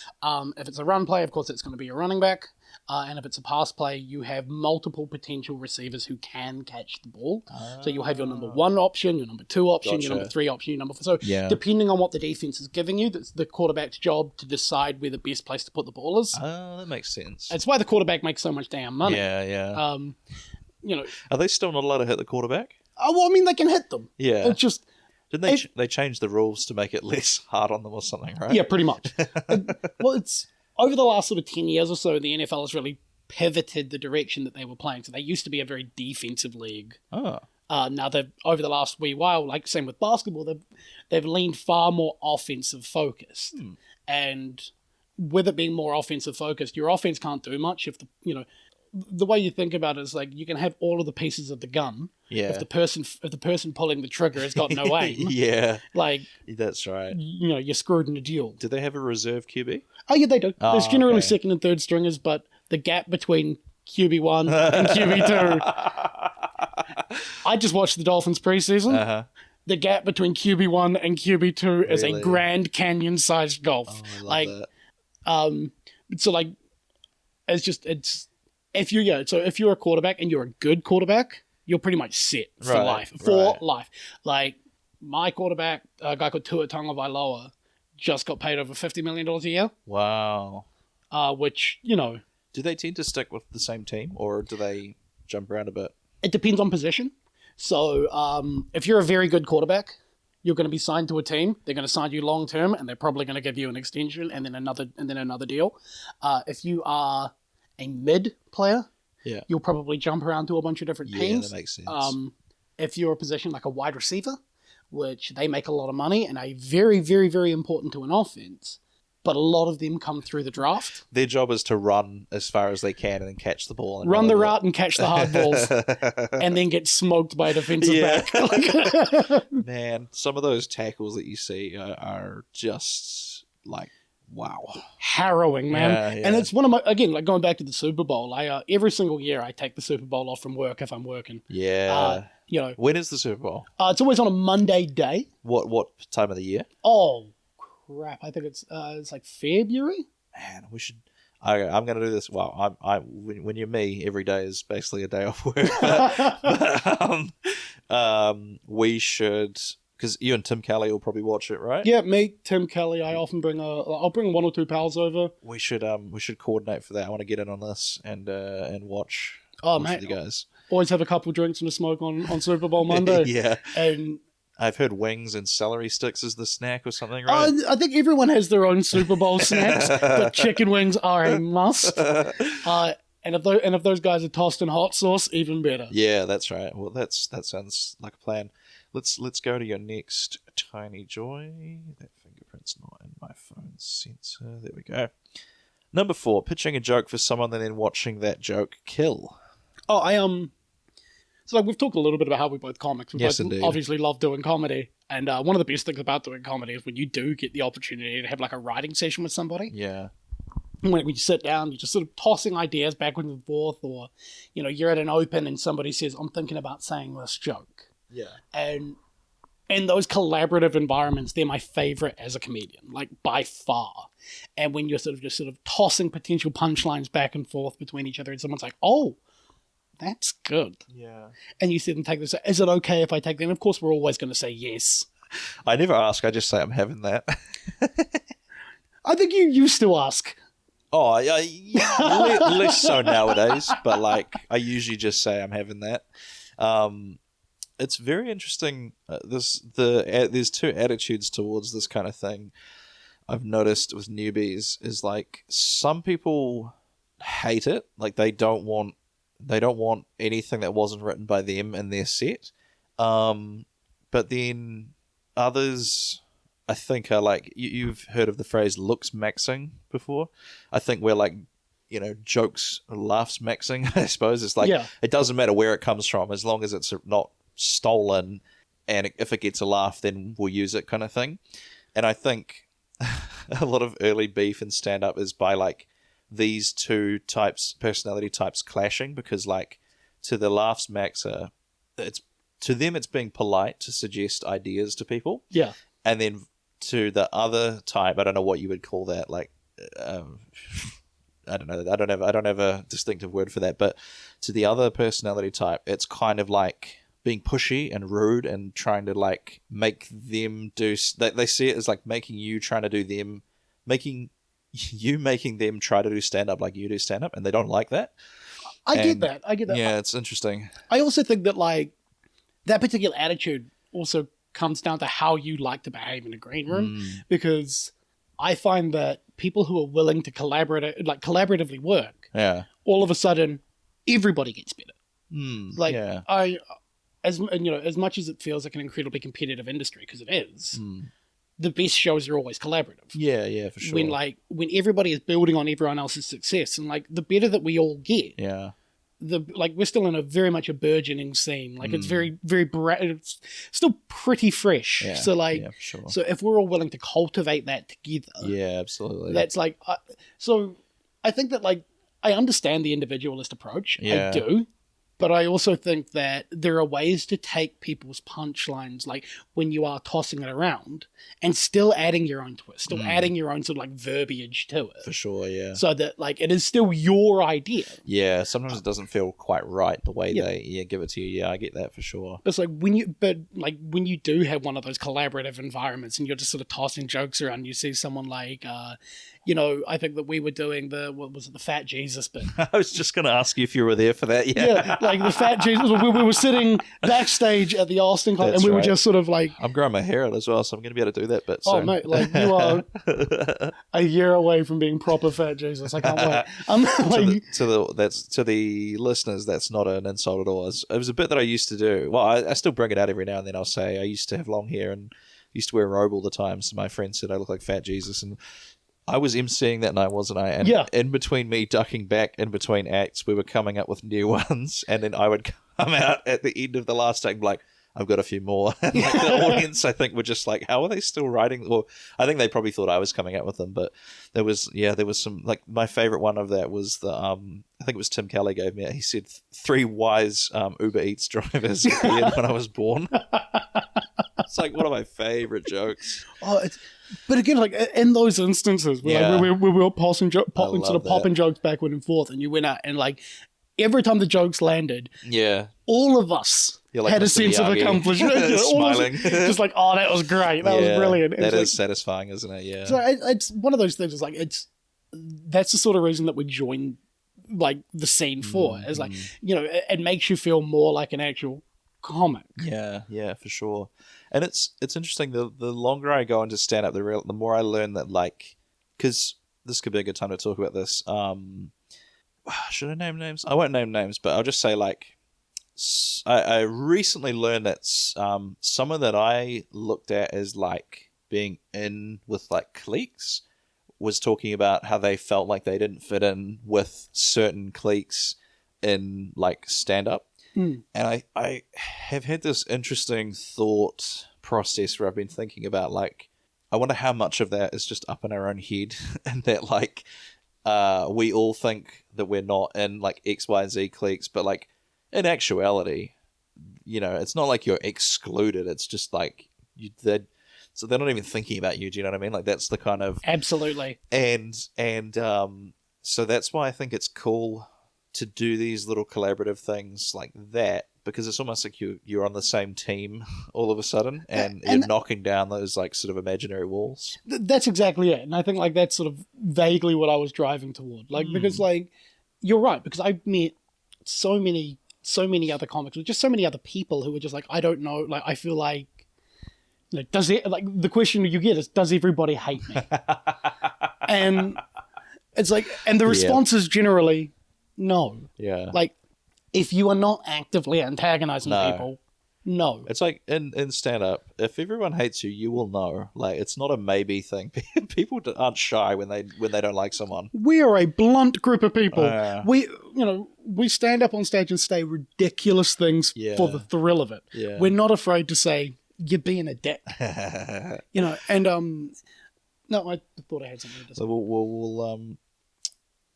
If it's a run play, of course, it's going to be your running back. And if it's a pass play, you have multiple potential receivers who can catch the ball. So you'll have your number one option, your number two option, your number three option, your number four. So depending on what the defense is giving you, that's the quarterback's job to decide where the best place to put the ball is. Oh, that makes sense. It's why the quarterback makes so much damn money. Yeah. You know, Are they still not allowed to hit the quarterback? oh, well, I mean, they can hit them. Yeah. It's just... Didn't they change the rules to make it less hard on them or something, right? Yeah, pretty much. Well, it's over the last sort of 10 years or so, the NFL has really pivoted the direction that they were playing. So they used to be a very defensive league. Oh. Now they've, over the last wee while, like same with basketball, they've leaned far more offensive focused. And with it being more offensive focused, your offense can't do much if the way you think about it is like you can have all of the pieces of the gun. Yeah. If the person pulling the trigger has got no aim. Yeah. Like that's right. You're screwed in a duel. Do they have a reserve QB? Oh yeah, they do. Oh, There's generally okay. second and third stringers, but the gap between QB1 and QB2. I just watched the Dolphins preseason. Uh-huh. The gap between QB1 and QB2 is a Really? Grand Canyon-sized gulf. Oh, I love that. So like, if you're a quarterback and you're a good quarterback, you're pretty much set for Right, life. right. Life. Like my quarterback, a guy called Tua Tagovailoa, just got paid over $50 million a year. Wow. Which Do they tend to stick with the same team, or do they jump around a bit? it depends on position. So if you're a very good quarterback, you're going to be signed to a team. They're going to sign you long term, and they're probably going to give you an extension and then another deal. If you are a mid player, Yeah. you'll probably jump around to a bunch of different Yeah, teams. that makes sense. If you're a position like a wide receiver, which they make a lot of money and are very, very, very important to an offense, but a lot of them come through the draft. Their job is to run as far as they can and then catch the ball. And Run the with route and catch the hard balls, and then get smoked by a defensive Yeah. back. Man, some of those tackles that you see are just like, wow. Harrowing, man. Yeah, yeah. And it's one of my, again, like going back to the Super Bowl, every single year I take the Super Bowl off from work if I'm working. Yeah. When is the Super Bowl? It's always on a Monday day. What time of the year? Oh, crap. I think it's like February. Man, we should. I'm going to do this. Well, when you're me, every day is basically a day off work. But, we should, because you and Tim Kelly will probably watch it, right? Yeah, me, Tim Kelly, I often I'll bring one or two pals over. We should coordinate for that. I want to get in on this and watch. Oh, watch mate. with you guys. Always have a couple drinks and a smoke on Super Bowl Monday. Yeah. And I've heard wings and celery sticks is the snack or something, right? I think everyone has their own Super Bowl snacks, but chicken wings are a must. And if those guys are tossed in hot sauce, even better. Yeah, that's right. Well, that sounds like a plan. Let's go to your next tiny joy. That fingerprint's not in my phone sensor. There we go. Number 4, pitching a joke for someone and then watching that joke kill. Oh, so like we've talked a little bit about how we both comics. We Yes, both indeed. obviously love doing comedy. And one of the best things about doing comedy is when you do get the opportunity to have like a writing session with somebody. Yeah. When you sit down, you're just sort of tossing ideas backwards and forth, or you're at an open and somebody says, "I'm thinking about saying this joke." Yeah. And in those collaborative environments, they're my favorite as a comedian, like by far. And when you're sort of tossing potential punchlines back and forth between each other, and someone's like, "Oh, that's good," Yeah. and you sit and take this. Is it okay if I take them? Of course, we're always going to say yes. I never ask. I just say I'm having that. I think you used to ask. Oh, less so nowadays, but like I usually just say I'm having that. It's very interesting. There's two attitudes towards this kind of thing. I've noticed with newbies is like some people hate it, like they don't want anything that wasn't written by them in their set. But then others I think are like you've heard of the phrase looks maxing before. I think we're like, jokes, laughs maxing. I suppose it's like it doesn't matter where it comes from as long as it's not stolen, and if it gets a laugh, then we'll use it, kind of thing. And I think a lot of early beef in stand up is by like these two personality types clashing, because like to the laughs maxer, to them it's being polite to suggest ideas to people. Yeah. And then to the other type, I don't know what you would call that, like I don't know. I don't have a distinctive word for that, but to the other personality type, it's kind of like being pushy and rude and trying to like make them do. They see it as like making you try to do them, making them try to do stand up like you do stand up, and they don't like that. I get that. Yeah, it's interesting. I also think that like that particular attitude also comes down to how you like to behave in a green room, because I find that people who are willing to collaboratively work, all of a sudden everybody gets better. As much as it feels like an incredibly competitive industry, because it is, the best shows are always collaborative. Yeah, for sure. When everybody is building on everyone else's success, and like the better that we all get, we're still in a very much a burgeoning scene. Like it's very, very it's still pretty fresh. Yeah, so like, for sure. So if we're all willing to cultivate that together, absolutely. That's like, so I think that like I understand the individualist approach. I do. But I also think that there are ways to take people's punchlines, like when you are tossing it around, and still adding your own twist, still adding your own sort of like verbiage to it. For sure, yeah. So that like it is still your idea. Yeah, sometimes it doesn't feel quite right the way they give it to you. Yeah, I get that for sure. It's like when you do have one of those collaborative environments and you're just sort of tossing jokes around, you see someone like, I think that we were doing the Fat Jesus bit. I was just going to ask you if you were there for that. Yeah, like the Fat Jesus. We were sitting backstage at the Austin Club, and we were just sort of like... I'm growing my hair out as well, so I'm going to be able to do that bit soon. Oh, mate, like you are a year away from being proper Fat Jesus. I can't wait. To the listeners, that's not an insult at all. It was a bit that I used to do. Well, I still bring it out every now and then. I'll say I used to have long hair and used to wear a robe all the time, so my friend said I look like Fat Jesus, and I was emceeing that night, wasn't I? And in between me ducking back in between acts, we were coming up with new ones, and then I would come out at the end of the last act and be like, I've got a few more. And like the audience, I think, were just like, how are they still writing? Or I think they probably thought I was coming out with them, but there was some, like, my favorite one of that was the, I think it was Tim Kelly gave me it. He said 3 wise Uber Eats drivers at the end when I was born. It's like one of my favorite jokes. But again, like in those instances where we were popping jokes backward and forth, and you went out and like every time the jokes landed, all of us had a sense of accomplishment. Smiling. Just like, oh, that was great. That was brilliant. That is satisfying, isn't it? Yeah. So it's one of those things. It's like that's the sort of reason that we join like the scene for. Is like it makes you feel more like an actual comic. Yeah, for sure. And it's interesting. The longer I go into stand up, the more I learn that, like, because this could be a good time to talk about this. Should I name names? I won't name names, but I'll just say, like, I recently learned that someone that I looked at as like being in with like cliques was talking about how they felt like they didn't fit in with certain cliques in like stand up. And I have had this interesting thought process where I've been thinking about, like, I wonder how much of that is just up in our own head and that, like, we all think that we're not in, like, X, Y, and Z cliques, but, like, in actuality, it's not like you're excluded. It's just, like, so they're not even thinking about you. Do you know what I mean? Like, that's the kind of... Absolutely. And so that's why I think it's cool to do these little collaborative things like that, because it's almost like you're on the same team all of a sudden, and you're knocking down those like sort of imaginary walls. That's exactly it. And I think like that's sort of vaguely what I was driving toward. Like, because like, you're right, because I've met so many other comics, with just so many other people who are just like, I don't know, like, I feel like, does it, like, the question you get is, does everybody hate me? And it's like, and the response is generally, no. Yeah. Like, if you are not actively antagonizing people, No. It's like in stand-up, if everyone hates you, you will know. Like, it's not a maybe thing. People aren't shy when they don't like someone. We are a blunt group of people. Yeah. We stand up on stage and say ridiculous things Yeah. for the thrill of it. Yeah. We're not afraid to say, you're being a dick. And no, I thought I had something to say. So we'll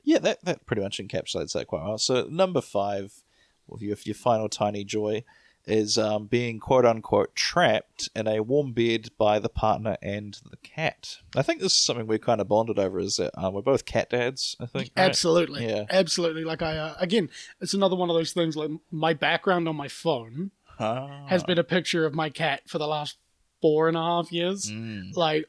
yeah, that pretty much encapsulates that quite well. So number 5, of your final tiny joy, is being quote-unquote trapped in a warm bed by the partner and the cat. I think this is something we kind of bonded over, is that we're both cat dads, I think. Right? Absolutely. Yeah. Absolutely. Like, again, it's another one of those things, like my background on my phone has been a picture of my cat for the last 4.5 years. Like,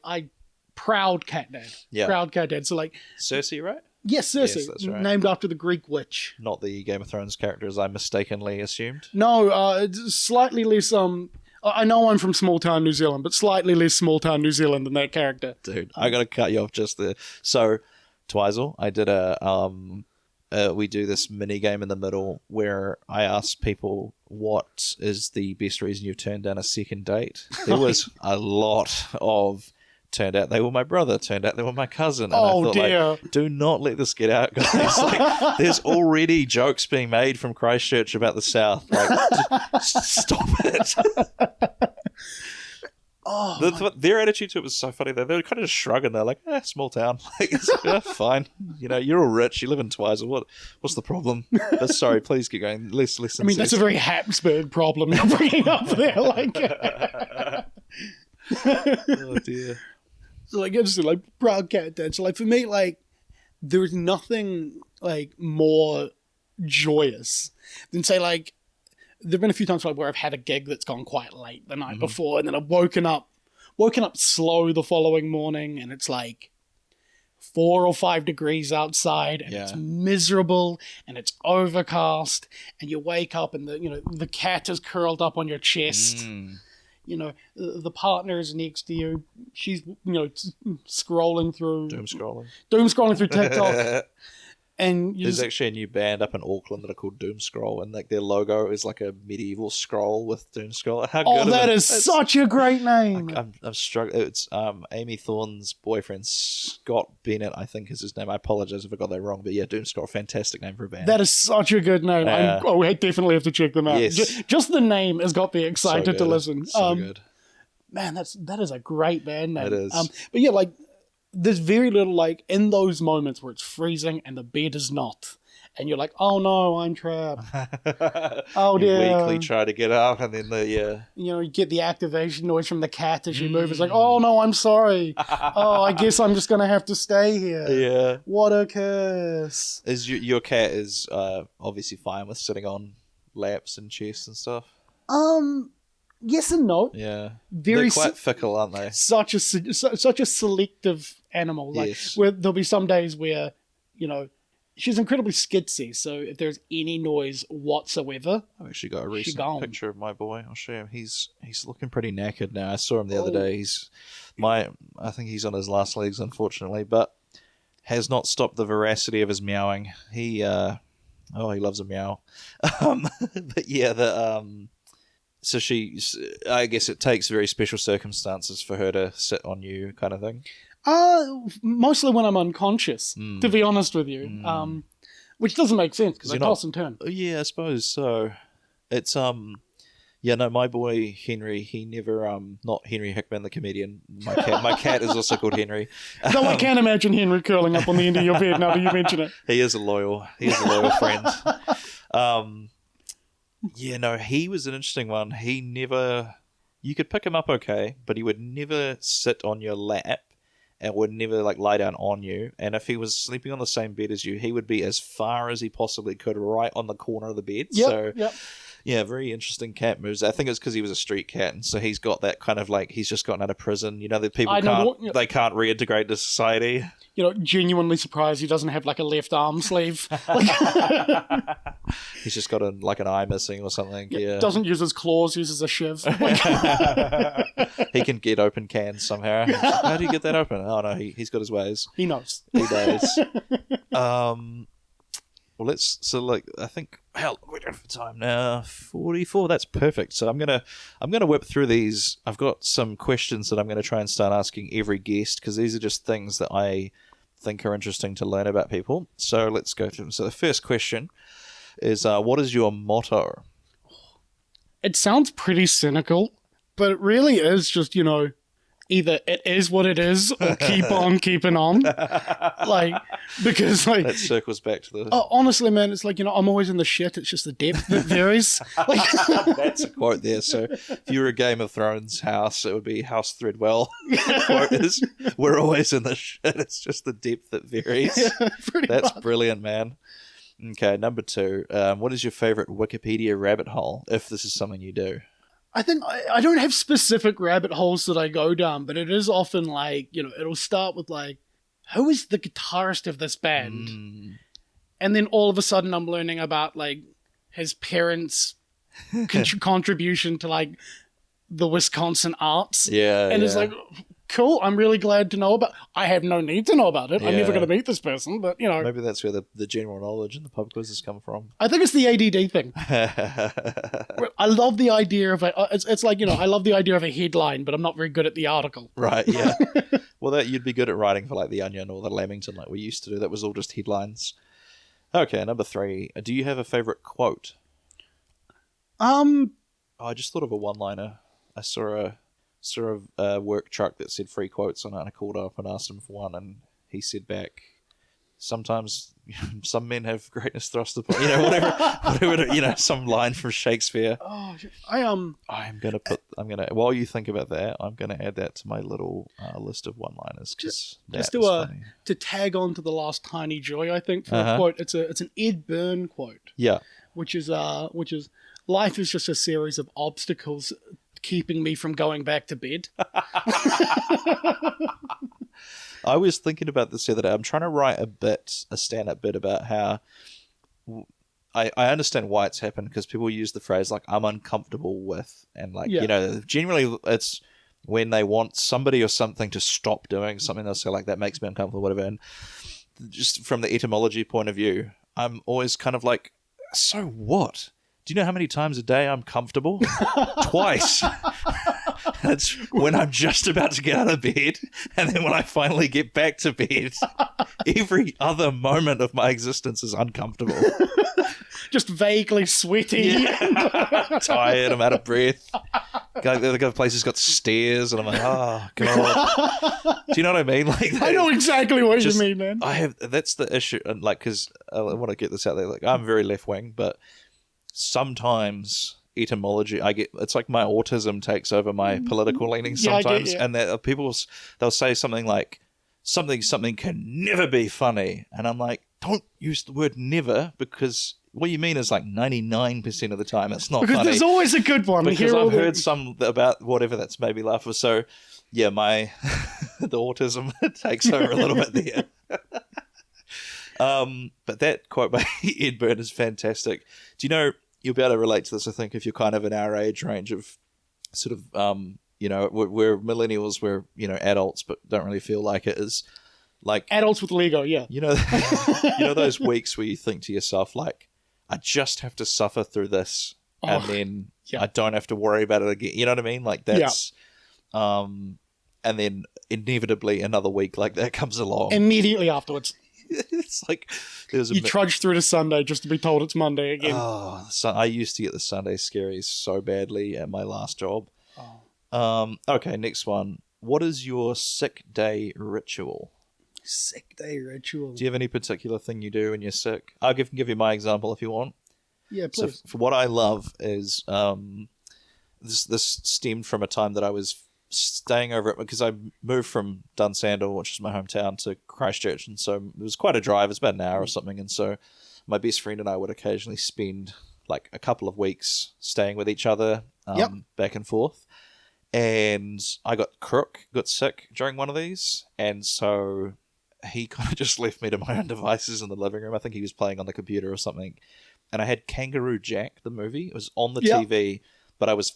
proud cat dad. Yeah. Proud cat dad. So, like... Cersei, right? Yes, Cersei. Yes, that's right. Named after the Greek witch. Not the Game of Thrones character, as I mistakenly assumed. No, it's slightly less... I know I'm from small town New Zealand, but slightly less small town New Zealand than that character. Dude, I gotta cut you off just there. So, Twizel, I did we do this mini game in the middle where I asked people what is the best reason you've turned down a second date. There was a lot of turned out they were my brother, turned out they were my cousin. And I thought, dear. like, do not let this get out, guys. Like, there's already jokes being made from Christchurch about the South. Like, stop it. Their attitude to it was so funny. They were kind of just shrugging. They're like, small town. Like, fine. You're all rich. You live in Twizel. What's the problem? But sorry, please keep going. Less I mean, that's a very Habsburg problem you're bringing up there. Like, oh, dear. so, like, it's like proud cat dad. So, like, for me, like, there's nothing, like, more joyous than, say, like, there've been a few times like where I've had a gig that's gone quite late the night before, and then I've woken up slow the following morning, and it's like 4 or 5 degrees outside, and it's miserable, and it's overcast, and you wake up, and the cat is curled up on your chest. The partner is next to you. She's scrolling through Doom scrolling through TikTok. And there's actually a new band up in Auckland that are called Doom Scroll, and like their logo is like a medieval scroll with Doom Scroll. How good! That is such a great name. I'm struggling. It's Amy Thorne's boyfriend, Scott Bennett, I think is his name. I apologize if I got that wrong, but yeah, Doom Scroll, fantastic name for a band. That is such a good name. I definitely have to check them out. Yes. Just the name has got me excited to listen. So good. Man, that is a great band name. It is. But yeah, like, there's very little, like, in those moments where it's freezing and the bed is not, and you're like, oh no, I'm trapped. Oh you dear. weakly try to get up, and then you get the activation noise from the cat as you move. It's like, oh no, I'm sorry. Oh, I guess I'm just gonna have to stay here. Yeah. What a curse. Is your cat is obviously fine with sitting on laps and chests and stuff? Yes and no. Yeah. Very They're quite fickle, aren't they? Such a selective animal. Like, Yes. where there'll be some days where, she's incredibly skitsy. So if there's any noise whatsoever, I've actually got a recent gone. picture of my boy. I'll show him. He's looking pretty knackered now. I saw him the other day. I think he's on his last legs, unfortunately, but has not stopped the veracity of his meowing. He loves a meow. But yeah, so I guess it takes very special circumstances for her to sit on you, kind of thing. Mostly when I'm unconscious, to be honest with you. Which doesn't make sense because I toss and turn. Yeah, I suppose so. It's my boy Henry, he never not Henry Hickman the comedian. My cat is also called Henry. No, I can't imagine Henry curling up on the end of your bed now that you mention it. He is a loyal friend. He was an interesting one. You could pick him up okay, but he would never sit on your lap and would never like lie down on you. And if he was sleeping on the same bed as you, he would be as far as he possibly could, right on the corner of the bed. Yep. Yeah, very interesting cat moves. I think it's because he was a street cat, and so he's got that kind of like he's just gotten out of prison. That people can't reintegrate to society. Genuinely surprised he doesn't have like a left arm sleeve. He's just got an eye missing or something. Yeah. Doesn't use his claws, uses a shiv. He can get open cans somehow. How do you get that open? Oh no, he's got his ways. He knows. He knows. I think hell, we're doing for time now. 44. That's perfect. So I'm gonna whip through these. I've got some questions that I'm gonna try and start asking every guest because these are just things that I think are interesting to learn about people. So let's go through them. So the first question is, what is your motto? It sounds pretty cynical, but it really is just, either it is what it is or keep on keeping on. Because That circles back to the... honestly, man, it's like, I'm always in the shit. It's just the depth that varies. That's a quote there. So if you were a Game of Thrones house, it would be House Threadwell. The quote is, we're always in the shit. It's just the depth that varies. Yeah, That's much. Brilliant, man. Okay, number 2. What is your favorite Wikipedia rabbit hole, if this is something you do? I think I don't have specific rabbit holes that I go down, but it is often like, it'll start with like, who is the guitarist of this band? And then all of a sudden I'm learning about like his parents' contribution to like the Wisconsin arts. Yeah, And it's like, cool, I'm really glad to know about. I have no need to know about it. I'm Yeah. never going to meet this person, but Maybe that's where the general knowledge and the pub quizzes come from. I think it's the ADD thing. I love the idea of it's like, I love the idea of a headline, but I'm not very good at the article. Right, yeah. Well, that you'd be good at writing for like The Onion or The Lamington like we used to do. That was all just headlines. Okay, number 3. Do you have a favorite quote? I just thought of a one-liner. I saw a work truck that said free quotes on it, and I called up and asked him for one, and he said back, sometimes some men have greatness thrust upon, whatever, some line from Shakespeare. Oh, While you think about that, I'm gonna add that to my little list of one-liners. just funny. to tag on to the last tiny joy, I think, for a quote. It's an Ed Byrne quote. Yeah. Which is life is just a series of obstacles keeping me from going back to bed. I was thinking about this the other day. I'm trying to write a stand-up bit about how I understand why it's happened, because people use the phrase like I'm uncomfortable with, and like generally it's when they want somebody or something to stop doing something, they'll say like that makes me uncomfortable, whatever. And just from the etymology point of view, I'm always kind of like, so what? Do you know how many times a day I'm comfortable? Twice. That's when I'm just about to get out of bed, and then when I finally get back to bed, every other moment of my existence is uncomfortable. Just vaguely sweaty. I'm tired, I'm out of breath. The place has got stairs, and I'm like, oh, God. Do you know what I mean? Like, I know exactly what you mean, man. That's the issue, and like, because I want to get this out there. Like, I'm very left-wing, but sometimes etymology, it's like my autism takes over my political leanings sometimes, and they'll say something like something can never be funny, and I'm like, don't use the word never, because what you mean is like 99% of the time it's not because funny. There's always a good one. Because I've heard some about whatever that's made me laugh. So yeah, my the autism takes over a little bit there. But that quote by Ed Byrne is fantastic. Do you know, you'll be able to relate to this, I think, if you're kind of in our age range of sort of, we're millennials, we're, adults, but don't really feel like it, is like... Adults with Lego, yeah. You know those weeks where you think to yourself, like, I just have to suffer through this, and then I don't have to worry about it again. You know what I mean? Like, that's... and then inevitably another week like that comes along. Immediately afterwards. It's like you trudge through to Sunday just to be told it's Monday again. Oh, I used to get the Sunday scaries so badly at my last job. Okay, next one. What is your sick day ritual? Sick day ritual. Do you have any particular thing you do when you're sick? I can give you my example if you want. Yeah, please. So for what I love is this stemmed from a time that I was staying over it, because I moved from Dunsandel, which is my hometown, to Christchurch, and so it was quite a drive. It's about an hour or something, and so my best friend and I would occasionally spend like a couple of weeks staying with each other, back and forth. And I got sick during one of these, and so he kind of just left me to my own devices in the living room. I think he was playing on the computer or something, and I had Kangaroo Jack, the movie. It was on the TV. But I was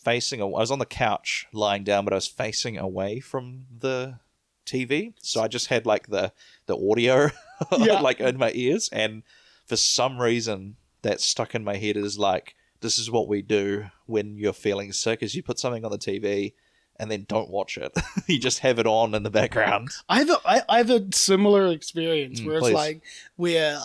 on the couch lying down, but I was facing away from the TV. So I just had like the audio like in my ears. And for some reason, that's stuck in my head is like, this is what we do when you're feeling sick, is you put something on the TV and then don't watch it. You just have it on in the background. I have a similar experience where it's please. like where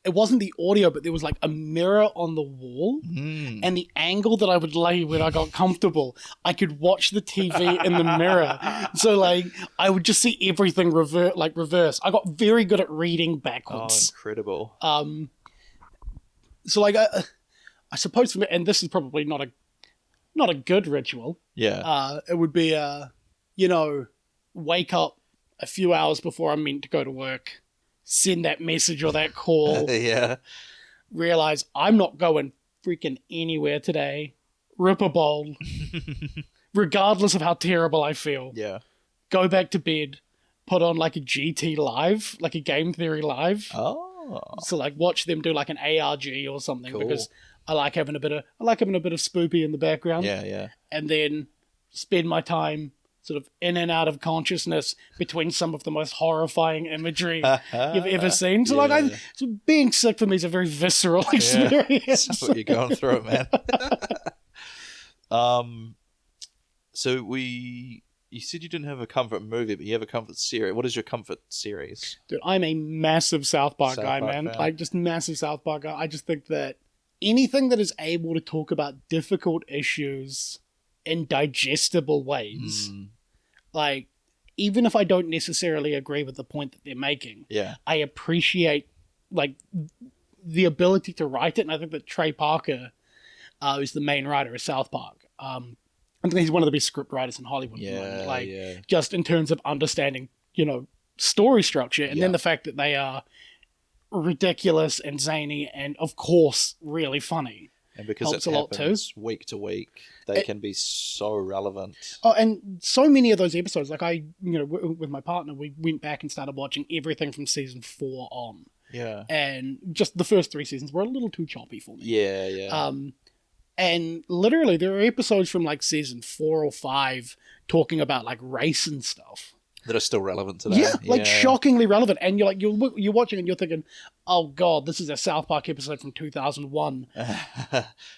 it wasn't the audio, but there was like a mirror on the wall, and the angle that I would lay when I got comfortable, I could watch the TV in the mirror. So like I would just see everything reverse. I got very good at reading Oh, backwards. incredible. So like I suppose for me, and this is probably not a good ritual. Yeah. It would be wake up a few hours before I'm meant to go to work, send that message or that call, Yeah. realize I'm not going freaking anywhere today, rip a bowl, regardless of how terrible I feel, Yeah. go back to bed, put on like a GT live, like a Game Theory live. Oh. So like watch them do like an ARG or something, Cool. because I like having a bit of spoopy in the background. Yeah, yeah. And then spend my time sort of in and out of consciousness between some of the most horrifying imagery you've ever seen. So Yeah. so being sick for me is a very visceral experience. That's what you're going through it, man. So you said you didn't have a comfort movie, but you have a comfort series. What is your comfort series? Dude, I'm a massive South Park South guy, Park man. fan. Like, just massive South Park guy. I just think that anything that is able to talk about difficult issues in digestible ways, like, even if I don't necessarily agree with the point that they're making, Yeah. I appreciate, like, the ability to write it. And I think that Trey Parker, who's the main writer of South Park, I think he's one of the best script writers in Hollywood. at the moment. Yeah, Like, yeah. just in terms of understanding, story structure, and Yeah. then the fact that they are ridiculous and zany and, of course, really funny. And because Helps it a lot too. happens week to week, they can be so relevant. Oh, and so many of those episodes, like with my partner, we went back and started watching everything from season 4 on. Yeah. And just the first 3 seasons were a little too choppy for me. Yeah, yeah. And literally, there are episodes from like season 4 or 5 talking about like race and stuff. That are still relevant today. Yeah, like shockingly relevant. And you're like, you're watching and you're thinking, oh God, this is a South Park episode from 2001.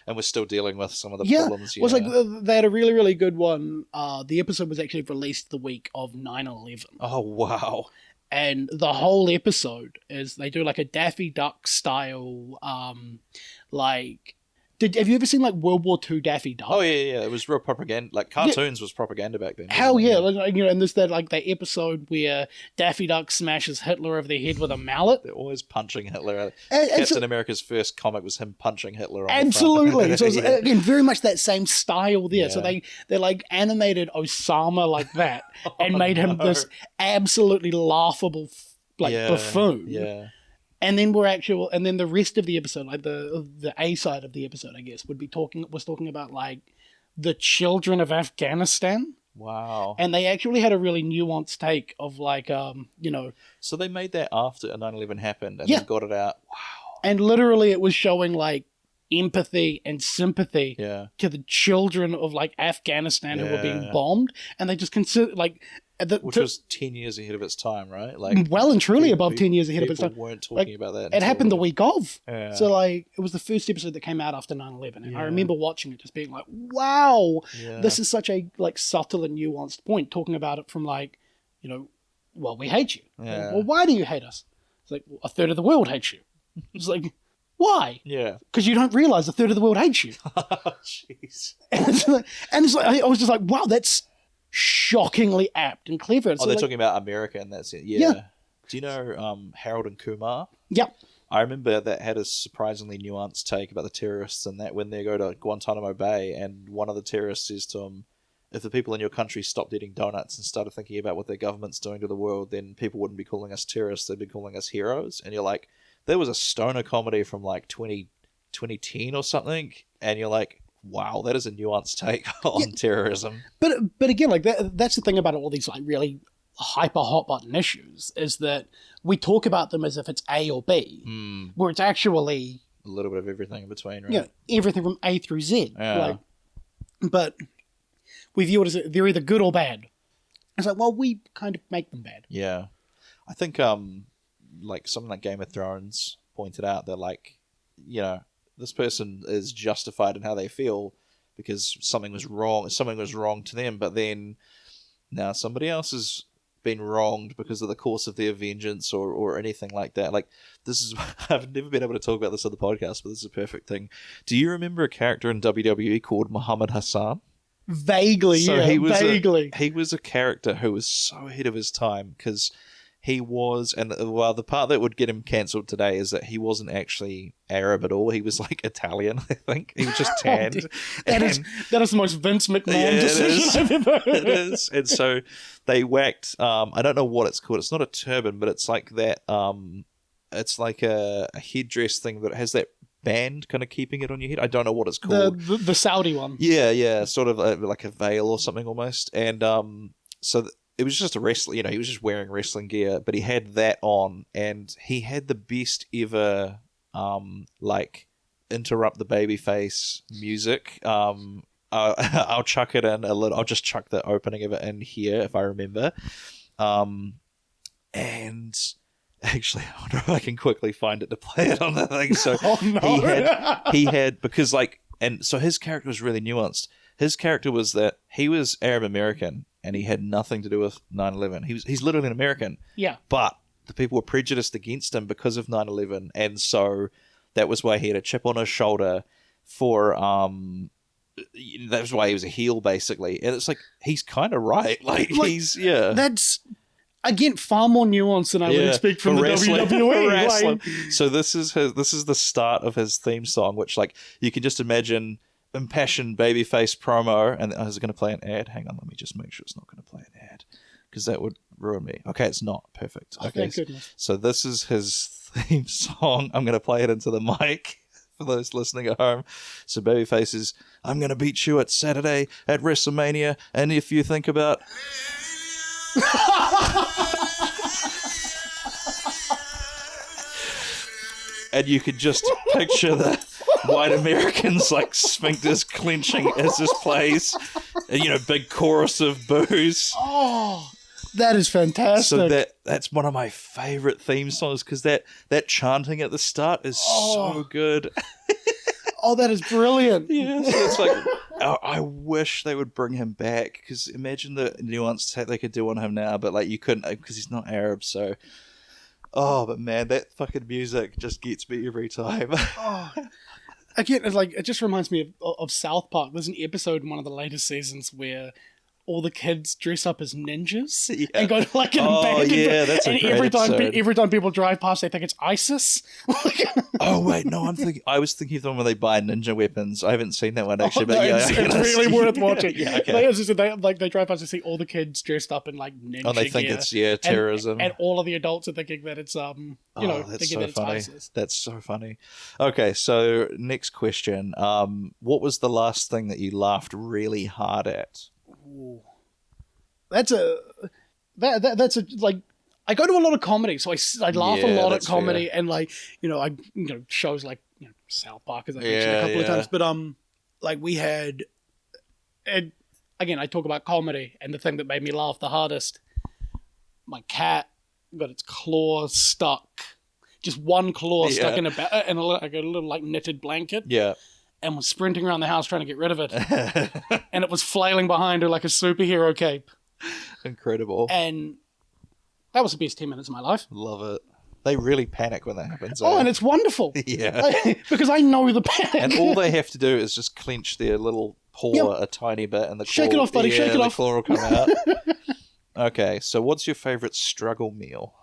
And we're still dealing with some of the Yeah, problems. it was like they had a really, really good one. The episode was actually released the week of 9/11. Oh, wow. And the whole episode is they do like a Daffy Duck style, like... have you ever seen like World War II Daffy Duck? Oh, yeah. It was real propaganda. Like, cartoons was propaganda back then. Hell wasn't yeah. it? Like, and there's that episode where Daffy Duck smashes Hitler over the head with a mallet. They're always punching Hitler. And Captain America's first comic was him punching Hitler on absolutely. the So front. it's, Yeah. again, very much that same style there. So Yeah. they like animated Osama like that and made him no. this absolutely laughable Yeah, buffoon. Yeah. And then and then the rest of the episode, like the A side of the episode, I guess, was talking about like the children of Afghanistan. Wow. And they actually had a really nuanced take of like, So they made that after 9/11 happened and Yeah. then got it out. Wow. and literally it was showing like empathy and sympathy Yeah. to the children of like Afghanistan who were being Yeah. bombed, and they just consider like Which was 10 years ahead of its time, right? Like, well and truly above people- 10 years ahead of its people time. weren't talking Like, about that. It until- happened the week of. Yeah. So like it was the first episode that came out after 9/11, and I Yeah. remember watching it just being like, wow, Yeah. this is such a like subtle and nuanced point, talking about it from like, well, we hate you. Yeah. Well, why do you hate us? It's like, well, a third of the world hates you. It's like, why? Yeah. Because you don't realize a third of the world hates you. Jeez. And it's like, I was just like, wow, that's shockingly apt and clever. And Oh, so, they're like, talking about America and that's it. Yeah. Yeah. Do you know Harold and Kumar? Yep. I remember that had a surprisingly nuanced take about the terrorists and that when they go to Guantanamo Bay and one of the terrorists says to them, if the people in your country stopped eating donuts and started thinking about what their government's doing to the world, then people wouldn't be calling us terrorists, they'd be calling us heroes. And you're like, there was a stoner comedy from like 2010 or something, and you're like, wow, that is a nuanced take on terrorism. But again, like that's the thing about all these like really hyper hot button issues, is that we talk about them as if it's A or B, where it's actually A little bit of everything in between, right? everything from A through Z. Yeah. But we view it as they're either good or bad. It's like, well, we kind of make them bad. Yeah. I think like something like Game of Thrones pointed out that like this person is justified in how they feel because something was wrong to them, but then now somebody else has been wronged because of the course of their vengeance or anything like that. Like, this is, I've never been able to talk about this on the podcast, but this is a perfect thing. Do you remember a character in WWE called Muhammad Hassan? Vaguely, So yeah, he was a character who was so ahead of his time because he was, and the part that would get him cancelled today is that he wasn't actually Arab at all. He was like Italian, I think. He was just tanned. That is the most Vince McMahon decision I've ever heard. It is. And so they whacked, I don't know what it's called. It's not a turban, but it's like that, it's like a headdress thing that has that band kind of keeping it on your head. I don't know what it's called. The Saudi one. Yeah, sort of like a veil or something almost. And it was just a wrestler, he was just wearing wrestling gear, but he had that on, and he had the best ever, interrupt the babyface music. I'll chuck it in a little. I'll just chuck the opening of it in here if I remember. And actually, I wonder if I can quickly find it to play it on the thing. So he had because and so his character was really nuanced. His character was that he was Arab American and he had nothing to do with 9/11. He's literally an American. Yeah. But the people were prejudiced against him because of 9/11, and so that was why he had a chip on his shoulder for that was why he was a heel basically. And it's like he's kind of right. That's again far more nuanced than I would expect from the WWE. So this is the start of his theme song, which you can just imagine impassioned babyface promo, and is it going to play an ad? Hang on, let me just make sure it's not going to play an ad because that would ruin me. Okay, it's not. Perfect. Okay, thank goodness. So this is his theme song. I'm going to play it into the mic for those listening at home. So babyface is, I'm going to beat you at Saturday at WrestleMania, and if you think about and you could just picture the white Americans sphincters clenching as this plays, and big chorus of boos. Oh, that is fantastic. So that's one of my favorite theme songs because that chanting at the start is so good. Oh, that is brilliant. Yeah, so it's I wish they would bring him back because imagine the nuance that they could do on him now, but you couldn't because he's not Arab. So, but man, that fucking music just gets me every time. Again, it just reminds me of South Park. There's an episode in one of the latest seasons where all the kids dress up as ninjas and go to an abandoned that's a great episode. Every time people drive past, they think it's ISIS. Oh wait, no, I was thinking of the one where they buy ninja weapons. I haven't seen that one actually, but it's really worth watching. Okay. They drive past and see all the kids dressed up in ninja Oh, they think gear. it's terrorism, and all of the adults are thinking that it's thinking that's so that it's funny. ISIS. That's so funny. Okay, so next question. What was the last thing that you laughed really hard at? Ooh. That's a I go to a lot of comedy, so I laugh a lot at comedy, fair. And shows like South Park, as I mentioned a couple of times. But we had, and again, I talk about comedy, and the thing that made me laugh the hardest, my cat got its claw stuck, just one claw stuck in a little knitted blanket. Yeah. And was sprinting around the house trying to get rid of it. And it was flailing behind her like a superhero cape. Incredible. And that was the best 10 minutes of my life. Love it. They really panic when that happens. And it's wonderful. Yeah. Because I know the panic. And all they have to do is just clench their little paw a tiny bit and the claw... Shake it off, buddy. Shake it off. The claw will come out. Okay, so what's your favourite struggle meal?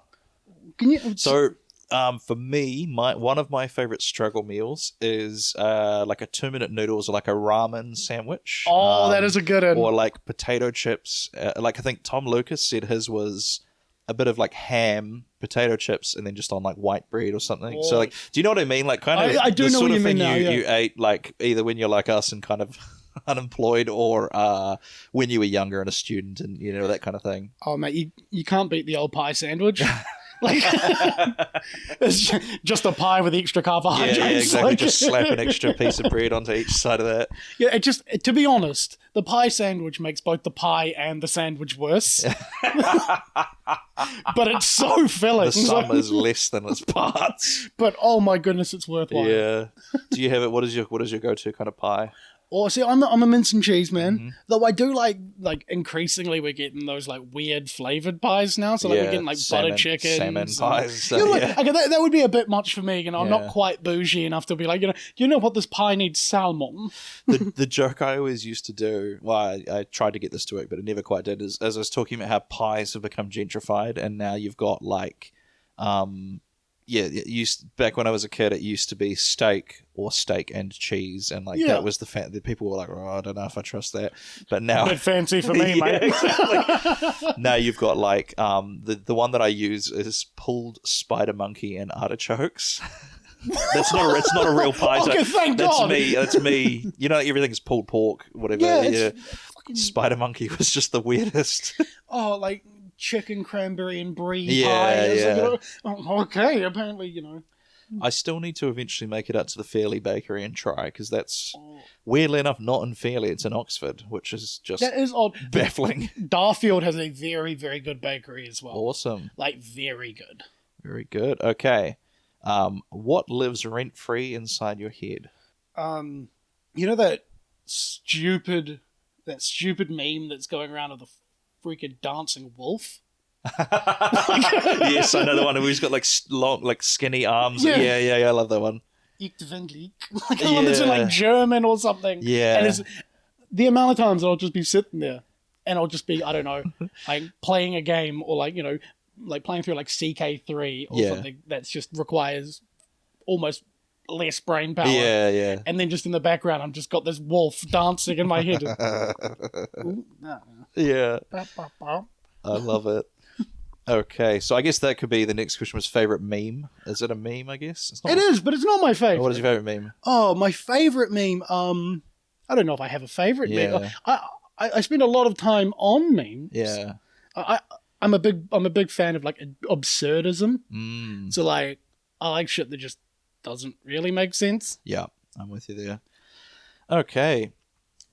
For me, one of my favorite struggle meals is a 2-minute noodles or a ramen sandwich. Oh, that is a good one. Or potato chips. I think Tom Lucas said his was a bit of ham, potato chips, and then just on white bread or something. Oh. So do you know what I mean? I do know what you mean now. You ate either when you're like us and kind of unemployed or when you were younger and a student and that kind of thing. Oh mate, you can't beat the old pie sandwich. It's just a pie with extra carbohydrates. Yeah, exactly. Just slap an extra piece of bread onto each side of that. Yeah, to be honest, the pie sandwich makes both the pie and the sandwich worse. But it's so filling. The sum is less than its parts. But oh my goodness, it's worthwhile. Yeah. Do you have it? What is your go-to kind of pie? Or see, I'm a mince and cheese man. Mm-hmm. Though I do like increasingly we're getting those like weird flavored pies now. So like we're getting like butter chicken, salmon pies. So, okay, that would be a bit much for me. You know, I'm not quite bougie enough to be like, you know what, this pie needs salmon. The joke I always used to do, well, I tried to get this to work, but it never quite did, is as I was talking about how pies have become gentrified, and now you've got like, back when I was a kid, it used to be steak or steak and cheese, and like that was the fact that people were like, oh, I don't know if I trust that. But now, a bit fancy for me, mate. Exactly. Now you've got like the one that I use is pulled spider monkey and artichokes. It's not a real pie. Okay, thank God. That's me. You know, everything's pulled pork, whatever. Yeah. Spider monkey was just the weirdest. Oh, like chicken cranberry and brie Yeah, pie. yeah. Like, okay, apparently, I still need to eventually make it out to the Fairley Bakery and try, because that's weirdly enough not in Fairley, it's in Oxford, which is just that is odd. baffling. Darfield has a very, very good bakery as well. Awesome. Like, very good. Very good. Okay. What lives rent free inside your head? You know that stupid meme that's going around of the freaking dancing wolf? Yes, I know the one who's got like long, like skinny arms. Yeah. Yeah, I love that one. Ich den Lied. Like the one that's in like German or something. Yeah. And it's the amount of times I'll just be sitting there and I'll just be, I don't know, like playing a game or like, like playing through like CK3 or something that's just requires almost less brain power. Yeah. And then just in the background, I've just got this wolf dancing in my head. Ooh, no. Yeah. I love it. Okay, so I guess that could be the next question was favorite meme. Is it a meme, I guess? It's not It is, but it's not my favorite. What is your favorite meme? Oh, my favorite meme. I don't know if I have a favorite meme. I spend a lot of time on memes. Yeah. I'm a big fan of like absurdism. Mm. So like I like shit that just doesn't really make sense. Yeah, I'm with you there. Okay.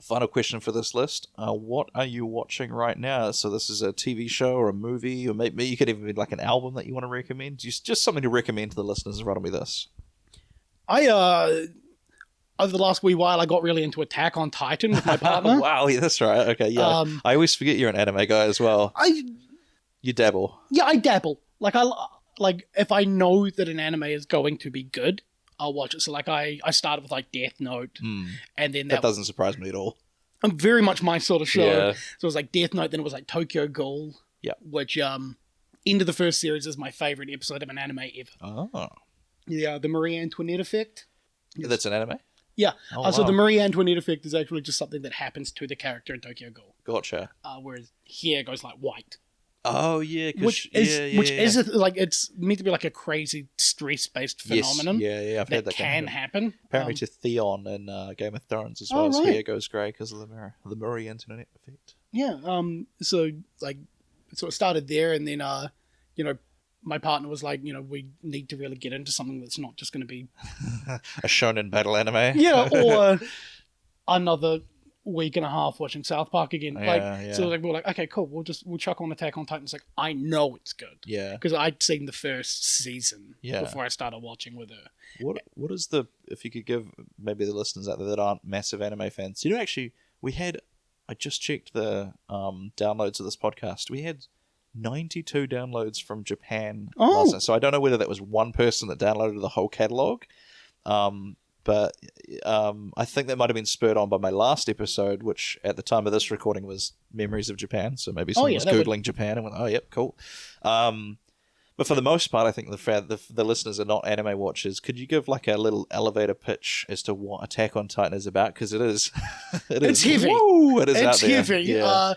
Final question for this list. What are you watching right now? So this is a TV show or a movie, or maybe you could even be like an album that you want to recommend. Just something to recommend to the listeners. Right on with this. Over the last wee while, I got really into Attack on Titan with my partner. Wow, yeah, that's right. Okay, yeah. I always forget you're an anime guy as well. You dabble. Yeah, I dabble. Like if I know that an anime is going to be good, I'll watch it. So like I started with like Death Note, and then that doesn't surprise me at all. I'm very much my sort of show. Yeah. So it was like Death Note, then it was like Tokyo Ghoul. Yeah. Which end of the first series is my favorite episode of an anime ever. Oh. Yeah, the Marie Antoinette effect. That's an anime? Yeah. Oh, So wow. the Marie Antoinette effect is actually just something that happens to the character in Tokyo Ghoul. Gotcha. Whereas here it goes like white. Oh yeah, Which is like it's meant to be like a crazy stress-based phenomenon. Yes. Yeah, I've heard that can happen. Apparently to Theon in Game of Thrones as well. Oh, His right. hair goes grey because of the Marie Antoinette effect. Yeah. So it started there, and then my partner was like, we need to really get into something that's not just going to be A shonen battle anime. yeah, or another week and a half watching South Park again. Yeah. So we're like, okay, cool. We'll chuck on Attack on Titan. It's like I know it's good. Yeah. Because I'd seen the first season Yeah. before I started watching with her. What is if you could give maybe the listeners out there that aren't massive anime fans, actually I just checked the downloads of this podcast. We had 92 downloads from Japan. Oh. last night. So I don't know whether that was one person that downloaded the whole catalog. But I think that might have been spurred on by my last episode, which at the time of this recording was Memories of Japan. So maybe someone was Googling Japan and went, oh, yep, cool. But for the most part, I think the listeners are not anime watchers. Could you give like a little elevator pitch as to what Attack on Titan is about? Because it is. It's heavy. Woo, it is It's out there. heavy. Yeah.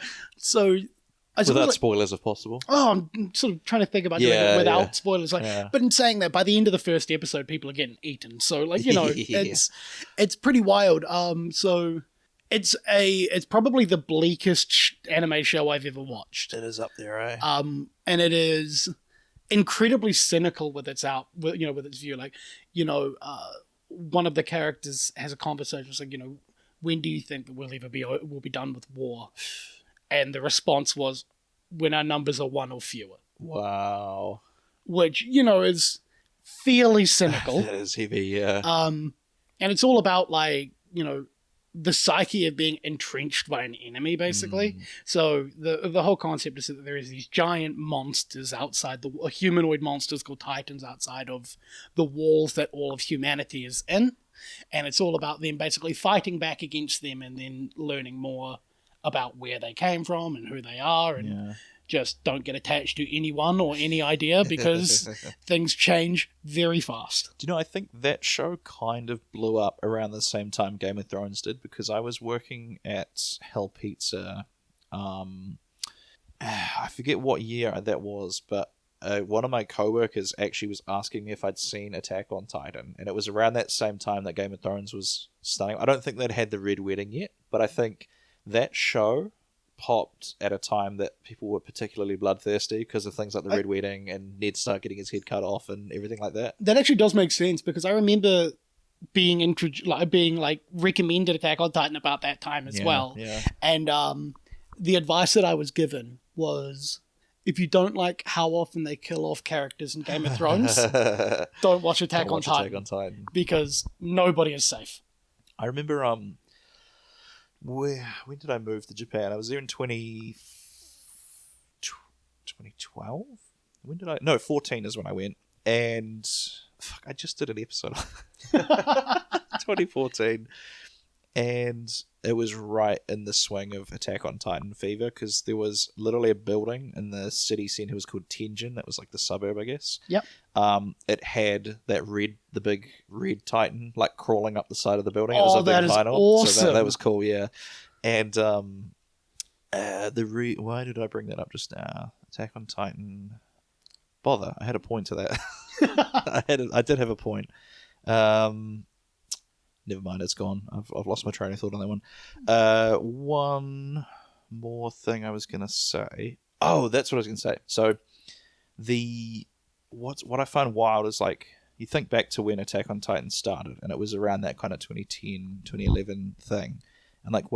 Without spoilers, spoilers, if possible. I'm sort of trying to think about doing it without spoilers. Yeah. But in saying that, by the end of the first episode, people are getting eaten. So it's pretty wild. So it's probably the bleakest anime show I've ever watched. It is up there, eh? And it is incredibly cynical with its with its view. Like, one of the characters has a conversation. It's like, when do you think that we'll be done with war? And the response was, when our numbers are 1 or fewer. Wow. Which, you know, is fairly cynical. That is heavy, yeah. And it's all about, like, you know, the psyche of being entrenched by an enemy, basically. So the whole concept is that there is these giant monsters outside, humanoid monsters called Titans outside of the walls that all of humanity is in. And it's all about them basically fighting back against them and then learning more about where they came from and who they are, and just don't get attached to anyone or any idea because things change very fast. Do you know, I think that show kind of blew up around the same time Game of Thrones did, because I was working at Hell Pizza. I forget what year that was, but one of my coworkers actually was asking me if I'd seen Attack on Titan, and it was around that same time that Game of Thrones was starting. I don't think they'd had the Red Wedding yet, but I think that show popped at a time that people were particularly bloodthirsty because of things like the Red Wedding and Ned Stark getting his head cut off and everything like that. That actually does make sense, because I remember being recommended Attack on Titan about that time as well. Yeah. And the advice that I was given was, if you don't like how often they kill off characters in Game of Thrones, don't watch Attack on Titan, because nobody is safe. I remember when did I move to Japan? I was there in 2012? 14 is when I went. And I just did an episode 2014. And it was right in the swing of Attack on Titan fever, because there was literally a building in the city centre. It was called Tenjin. That was like the suburb, I guess. Yep. It had the big red Titan, like crawling up the side of the building. It was a big vinyl. Awesome. So that was cool, yeah. And why did I bring that up just now? Attack on Titan. Bother. I had a point to that. I did have a point. Never mind, it's gone. I've lost my train of thought on that one. One more thing I was going to say. Oh, that's what I was going to say. So, what I find wild is, like, you think back to when Attack on Titan started, and it was around that kind of 2010, 2011 thing. And, like,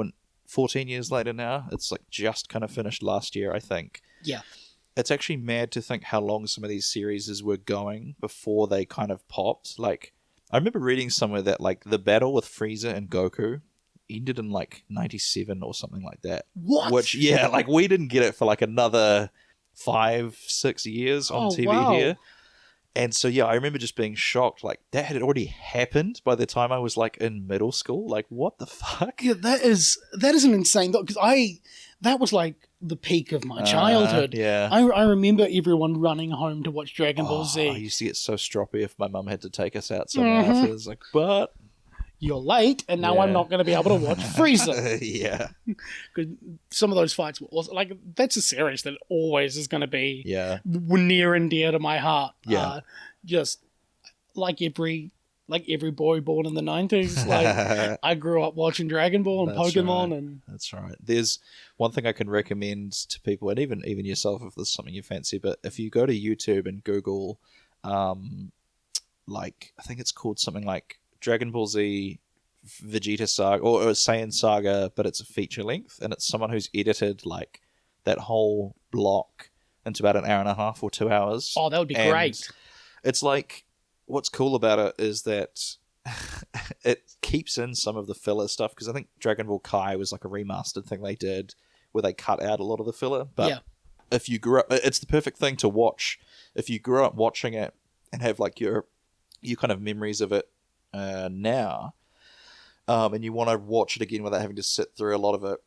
14 years later now, it's, like, just kind of finished last year, I think. Yeah. It's actually mad to think how long some of these series were going before they kind of popped. Like, I remember reading somewhere that, like, the battle with Frieza and Goku ended in, like, 97 or something like that. What? Which, yeah, like, we didn't get it for, like, another 5-6 years on TV here. And so, yeah, I remember just being shocked. Like, that had already happened by the time I was, like, in middle school. Like, what the fuck? Yeah, that is an insane thought, because that was, like, the peak of my childhood. Yeah. I remember everyone running home to watch Dragon Ball Z. I used to get so stroppy if my mum had to take us out somewhere afterwards. Like, but you're late, and now I'm not going to be able to watch Frieza. Yeah. Because some of those fights were awesome. Like, that's a series that always is going to be near and dear to my heart. Yeah. Just like every boy born in the 90s. Like, I grew up watching Dragon Ball and Pokemon. Right. And that's right. There's one thing I can recommend to people, and even yourself if there's something you fancy, but if you go to YouTube and Google, like, I think it's called something like Dragon Ball Z Vegeta Saga, or Saiyan Saga, but it's a feature length, and it's someone who's edited, like, that whole block into about an hour and a half or 2 hours. Oh, that would be great. It's like, what's cool about it is that it keeps in some of the filler stuff, because I think Dragon Ball Kai was like a remastered thing they did where they cut out a lot of the filler. But if you grew up, it's the perfect thing to watch. If you grew up watching it and have like your kind of memories of it now, and you want to watch it again without having to sit through a lot of it.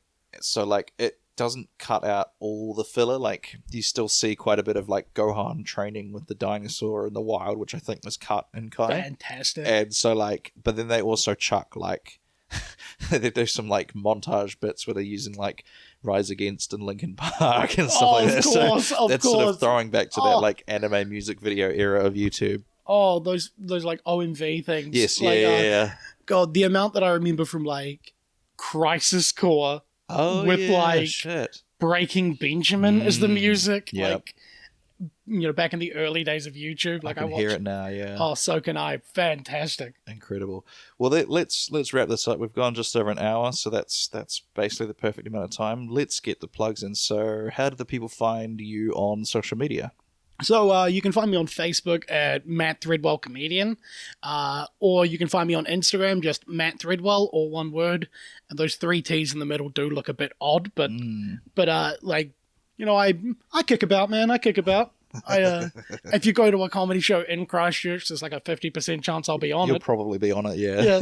So like, it doesn't cut out all the filler. Like, you still see quite a bit of like Gohan training with the dinosaur in the wild, which I think was cut in Kai. Fantastic. And so like, but then they also chuck like they do some like montage bits where they're using like Rise Against and Linkin Park and stuff like that. So that's sort of throwing back to that like anime music video era of YouTube. Oh, those like OMV things. Yes, like, yeah. God, the amount that I remember from like Crisis Core. Oh, with yeah, like shit. Breaking Benjamin as the music. Yep. Like, back in the early days of YouTube. Like I can hear it now, yeah. Oh, so can I. Fantastic. Incredible. Well, let's wrap this up. We've gone just over an hour, so that's basically the perfect amount of time. Let's get the plugs in. So how do the people find you on social media? So you can find me on Facebook at Matt Threadwell Comedian, or you can find me on Instagram, just Matt Threadwell, all one word. And those 3 T's in the middle do look a bit odd, but I kick about, man. I kick about. If you go to a comedy show in Christchurch, there's like a 50% chance I'll be on it. You'll probably be on it, yeah. Yeah,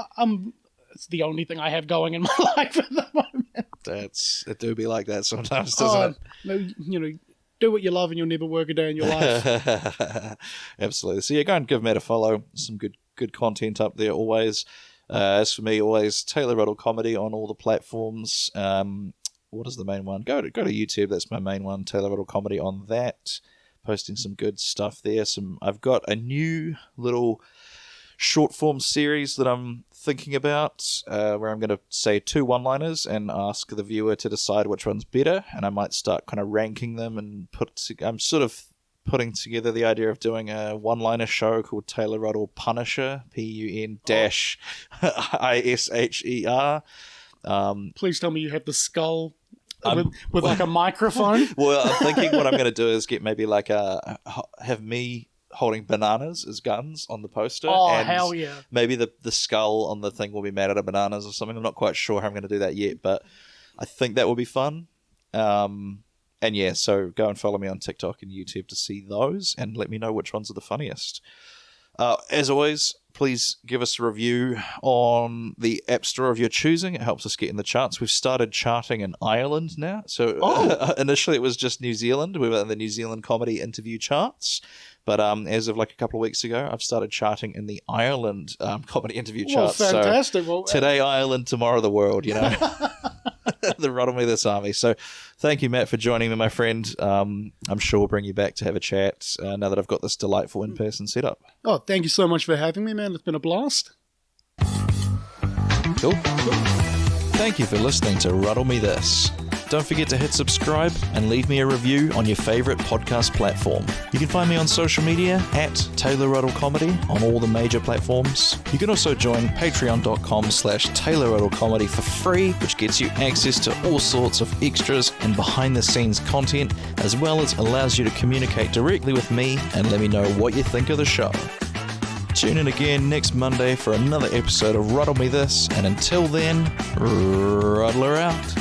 I'm. It's the only thing I have going in my life at the moment. It do be like that sometimes, doesn't it? No, do what you love and you'll never work a day in your life. Absolutely. So yeah, go and give Matt a follow. Some good content up there always. As for me, always Taylor Ruddle Comedy on all the platforms. What is the main one? Go to YouTube. That's my main one. Taylor Ruddle Comedy on that. Posting some good stuff there. I've got a new little short form series that I'm thinking about, where I'm going to say 2 one-liners and ask the viewer to decide which one's better, and I might start kind of ranking them and I'm sort of putting together the idea of doing a one-liner show called Taylor Ruddle Punisher, PUN-ISHER. Please tell me you have the skull with like a microphone. Well, I'm thinking what I'm going to do is get maybe like have me holding bananas as guns on the poster. Oh, and hell yeah. Maybe the skull on the thing will be made out of bananas or something. I'm not quite sure how I'm going to do that yet, but I think that will be fun. And yeah, so go and follow me on TikTok and YouTube to see those and let me know which ones are the funniest. As always, please give us a review on the app store of your choosing. It helps us get in the charts. We've started charting in Ireland now. So initially it was just New Zealand. We were in the New Zealand comedy interview charts. But as of like a couple of weeks ago, I've started charting in the Ireland comedy interview charts. Fantastic. So today Ireland, tomorrow the world, the Ruddle Me This Army. So thank you, Matt, for joining me, my friend. I'm sure we'll bring you back to have a chat now that I've got this delightful in-person setup. Oh, thank you so much for having me, man. It's been a blast. Cool. Thank you for listening to Ruddle Me This. Don't forget to hit subscribe and leave me a review on your favorite podcast platform. You can find me on social media at Taylor Ruddle Comedy on all the major platforms. You can also join patreon.com/Taylor Ruddle Comedy for free, which gets you access to all sorts of extras and behind the scenes content, as well as allows you to communicate directly with me and let me know what you think of the show. Tune in again next Monday for another episode of Ruddle Me This, and until then, Ruddle her out.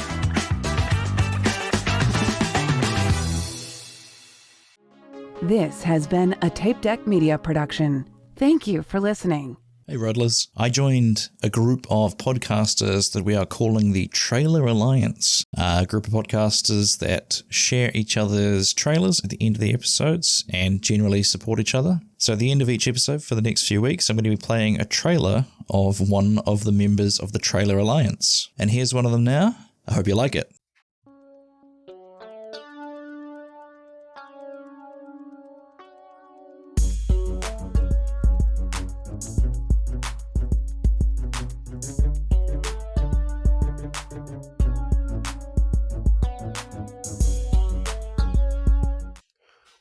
This has been a Tape Deck Media production. Thank you for listening. Hey Ruddlers, I joined a group of podcasters that we are calling the Trailer Alliance, a group of podcasters that share each other's trailers at the end of the episodes and generally support each other. So at the end of each episode for the next few weeks, I'm going to be playing a trailer of one of the members of the Trailer Alliance. And here's one of them now. I hope you like it.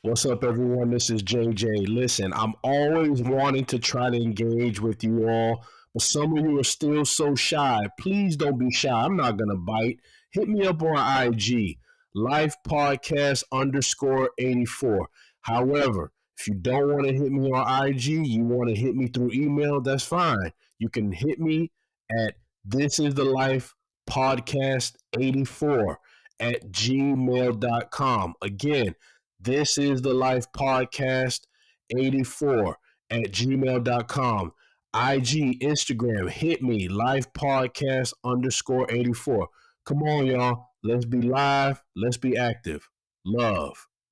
What's up, everyone? This is JJ. Listen, I'm always wanting to try to engage with you all, but some of you are still so shy. Please don't be shy. I'm not going to bite. Hit me up on IG, lifepodcast_84. However, if you don't want to hit me on IG, you want to hit me through email, that's fine. You can hit me at thisisthelifepodcast84@gmail.com. Again, thisisthelifepodcast84@gmail.com. IG, Instagram, hit me, lifepodcast_84. Come on, y'all. Let's be live. Let's be active. Love.